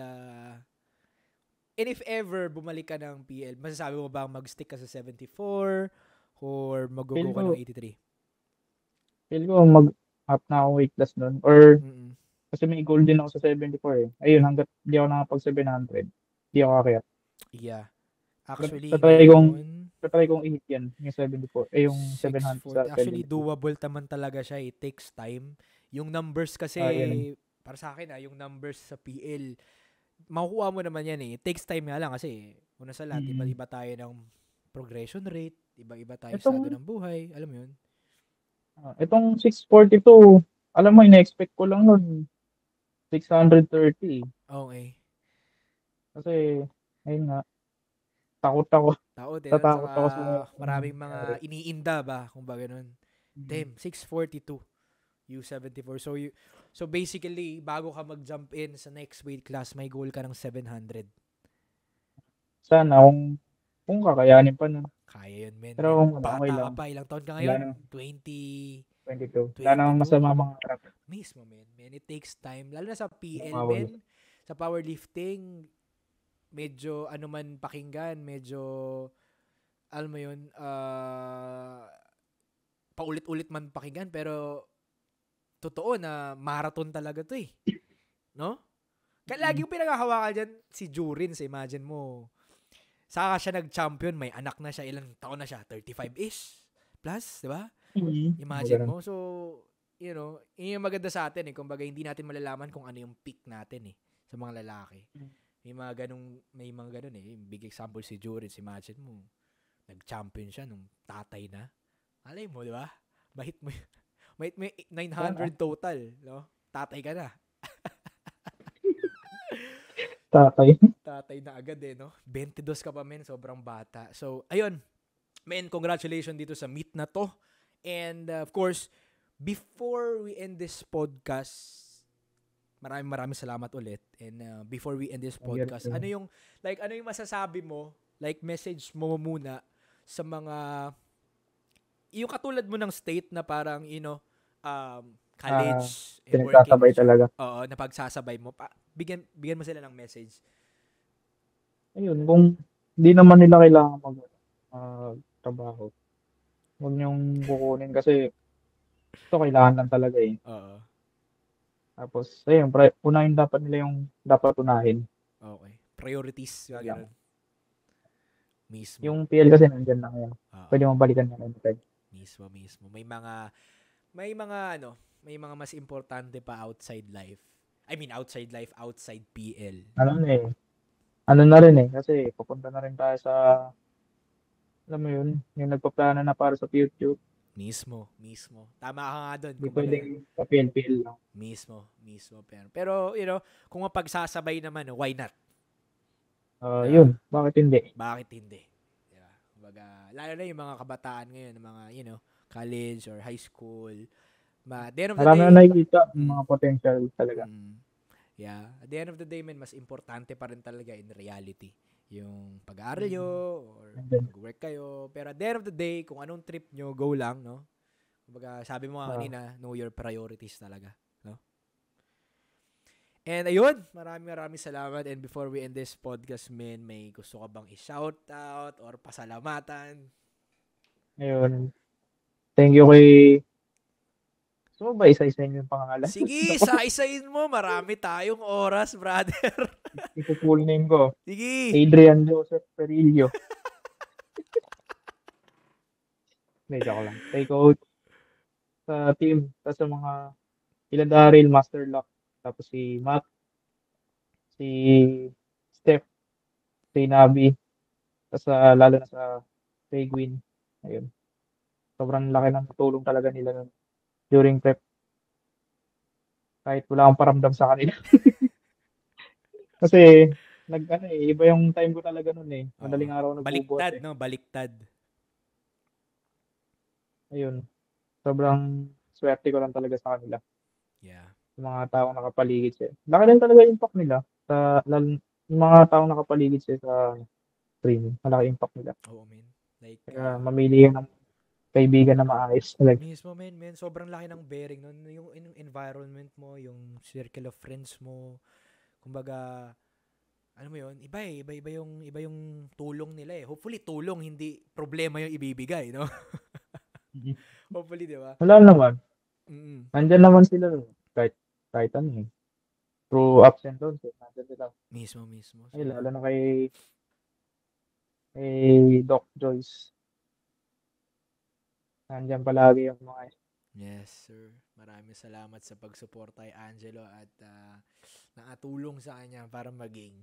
if ever bumalik ka ng PL, masasabi mo ba mag-stick ka sa 74 or Feel mag-go ka ng ko, 83? feel ko mag-up na ako weight class nun. Or Mm-mm. kasi may goal din ako sa 74 eh. Ayun, hanggat di ako nakapag 700, di ako kaya. Yeah. Actually, Tatry kong, ngayon, tatry kong i-hit yan, yung 74, yung 700 sa 640. Actually, 74. doable naman talaga siya. It takes time. Yung numbers kasi, Yun. para sa akin, yung numbers sa PL, makukuha mo naman yan eh. It takes time nga lang kasi, una sa lahat, Mm. iba-iba tayo ng progression rate, iba-iba tayo estado Itong, ng buhay. Alam mo yun? itong 642, alam mo, ina-expect ko lang nun, 630. Okay. Kasi, ayun nga, takot ako. Tao din. At Tatakot saka ako sa maraming nangyari. mga iniinda ba, kung ba ganun. Mm. Damn, 642. U74. So basically, bago ka mag-jump in sa next weight class, may goal ka ng 700. Sana kung kakayanin pa nun. Kaya yun, men. Pero Men, kung wala, okay bata ka lang. pa. Ilang taon ka Wala ngayon? na, 20, 22. Wala namang 22. masama mga harap. Mismo, men. Men, it takes time. Lalo na sa PL, Mawawala. men. Sa powerlifting, medyo ano man pakinggan, medyo, alam mo yun, paulit-ulit man pakinggan, pero totoo na marathon talaga to eh. No? Kaya lagi Mm. yung pinaghahawakan dyan, si Jurins, imagine mo. Saka siya nag-champion, may anak na siya, ilang taon na siya? 35-ish plus, di ba? Imagine Ganun. mo. So, yun yung maganda sa atin eh. Kumbaga, hindi natin malalaman kung ano yung peak natin eh, sa mga lalaki. May mga ganun eh. Big example si Jurins, imagine mo. Nag-champion siya nung tatay na. Alay mo, di ba? Mahit mo, mahit mo 900 total, no? Tatay ka na. Tatay. Tatay na agad eh, no? 22 ka pa, men. Sobrang bata. So, ayun. Men, congratulations dito sa meet na to. And, of course, before we end this podcast, maraming salamat ulit. And before we end this podcast, ano yung masasabi mo, like message mo muna sa mga, yung katulad mo ng state na parang, college and working Pinagsasabay job. talaga. Oo, napagsasabay mo. Bigyan mo sila ng message. Ayun, kung di naman nila kailangan trabaho, huwag niyong kukunin kasi ito kailangan lang talaga eh. Oo. Tapos, ayun, unahin dapat nila yung dapat unahin. Okay. Priorities. Yun lang. Ganun. Mismo. Yung PL kasi nandyan lang yan. Oo. Pwede mo balikan yan anytime. Mismo. May mga mas importante pa outside life. I mean, outside life, outside PL. Ano na rin eh, kasi pupunta na rin tayo sa, alam mo yun, yung nagpaplano na para sa future. Mismo. Tama ka nga doon. Hindi pwedeng sa PL lang. Mismo. Pero, kung mapagsasabay naman, why not? Yun, bakit hindi? Bakit hindi? Diba? Kumbaga, lalo na yung mga kabataan ngayon, mga, college or high school. At the end of the Marami day, na nakikita yung mga potential talaga. Yeah. At the end of the day, man, mas importante pa rin talaga in reality. Yung pag-aaral nyo, or mag-work kayo. Pero at the end of the day, kung anong trip nyo, go lang, no? Kumbaga, sabi mo nga kanina, know your priorities talaga, no? And ayun, maraming salamat. And before we end this podcast, men, may gusto ka bang i-shout out or pasalamatan? Ayun. Thank you kay... So ba isa-isahin yung pangalan? Sige, isa-isahin mo. Marami tayong oras, brother. Ito full name ko. Sige. Adrian Joseph Perillo. Medyo ko lang. Kay coach sa team. Tapos sa mga Ila Daryl, Master Lock. Tapos si Matt. Si Steph. Si Nabi. Tapos lalo na sa Penguin. Ayun. Sobrang laki ng tulong talaga nila nun during prep. Kahit wala akong paramdam sa kanila. Kasi iba yung time ko talaga nun eh. Oo. Madaling araw nagbubuhat Baliktad, eh. no? Baliktad. Ayun. Sobrang swerte ko lang talaga sa kanila. Yeah. Yung mga taong nakapaligid siya. Laki din talaga yung impact nila sa yung mga taong nakapaligid siya sa training. Malaki impact nila. Oo, men. Like, Kaya mamili ka ng kaibigan na maayos talaga. mismo, men. Sobrang laki ng bearing nun. Yung environment mo, yung circle of friends mo. Kumbaga, ano mo yun, iba yung tulong nila eh. Hopefully, tulong, hindi problema yung ibibigay, no? Mhm. Hopefully, di ba? Wala naman. Mm. Nandyan naman sila kahit kahit ano eh. Through ups and downs eh. Nandyan sila. Mismo. Ay, So, lalo na kay Doc Joyce. Nandyan palagi yung mga yes, sir. Maraming salamat sa pagsuporta kay Angelo at nakatulong sa kanya para maging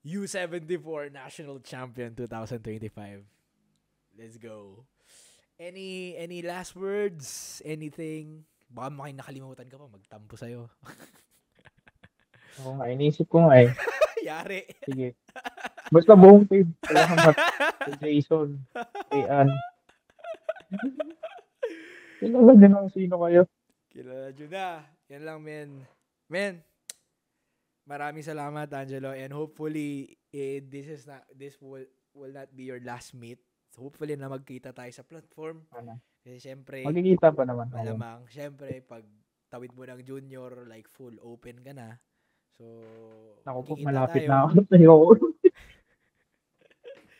U74 National Champion 2025. Let's go. Any last words? Anything? Baka may nakalimutan ka pa, magtampo sa'yo. Oo nga, inisip ko nga eh. Yari. Sige. Basta buong team. Salamat. Kay Jason. Kay Ann. Kilala din ako sino kayo. Kilala nyo na. Yan lang, men. Men, maraming salamat, Angelo. And hopefully, this will not be your last meet. So hopefully na magkita tayo sa platform. Ano, Kasi syempre, magkikita pa naman. Oo. malamang, syempre, pag tawid mo ng junior, like full open ka na. So, Naku po, magkikita malapit tayo. na ako. Ayoko.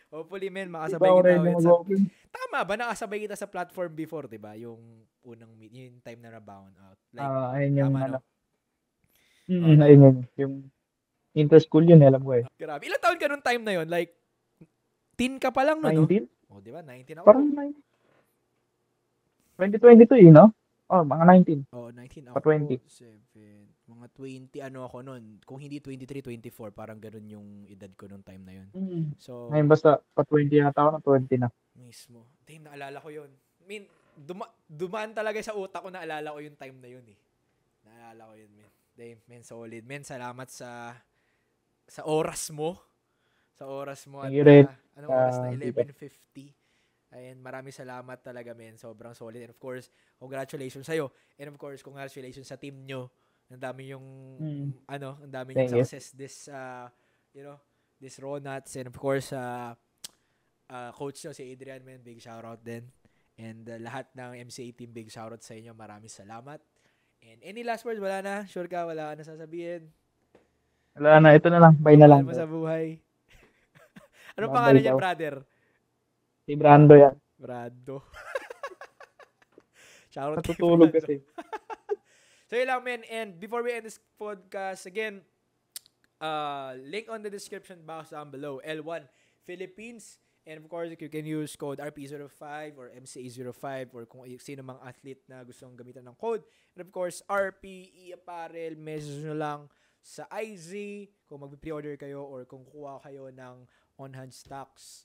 Hopefully, men, Di ba makasabay ako kita ready ulit sa... mag-open? Tama ba? Nakasabay kita sa platform before, di ba? Yung unang meet, yung time na na-bound out. Like, Ayun yung tama, ano. no? Oh, Ayun yun. Yung inter-school yun, alam ko eh. grabe. Ilang taon ka nung time na yon? Like, teen ka pa lang no, no? 19? Oh, di ba? 19 ako. Parang 19. 2022 eh, no? Oh, mga 19. Oh, 19 Pa ako. 20. 7. Mga 20 ano ako nun. Kung hindi 23, 24. Parang ganun yung edad ko nung time na yon. So, Ngayon basta pa 20 yata ako, na 20 na. mismo. Damn, naalala ko yun. I mean, dumaan talaga sa utak ko, naalala ko yung time na yun eh. Naalala ko yun, men. Damn, men, solid. Men, salamat sa oras mo. Sa oras mo. At Thank you, Red. anong oras na? Dito. 11:50. Ayan, maraming salamat talaga, men. Sobrang solid. And of course, congratulations sa'yo. And of course, congratulations sa team nyo. Ang dami yung, ang dami yung Thank you. success this Ronats. And of course, coach nyo, si Adrian, men. Big shoutout din. And lahat ng MCA team, big shoutout sa inyo. Maraming salamat. And any last words? Wala na? Sure ka? Wala ka na sasabihin? Wala na, ito na lang. Bye na lang. Mahal mo sa buhay. Anong Bye pangalan niya, daw. brother? Si Brando yan. Brado. Shoutout kay Natutulog Brando. kasi. So yun lang, men. And before we end this podcast, again, link on the description box down below. L1 Philippines. And of course, you can use code RP05 or MCA05 or kung sino mang athlete na gustong gamitan ng code. And of course, RPE Apparel, message nyo lang sa IZ kung mag-pre-order kayo or kung kuha kayo ng on-hand stocks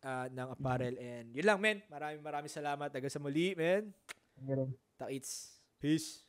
ng apparel. And yun lang, men. Maraming salamat. Hanggang sa muli, men. Ganun. Takits. Peace.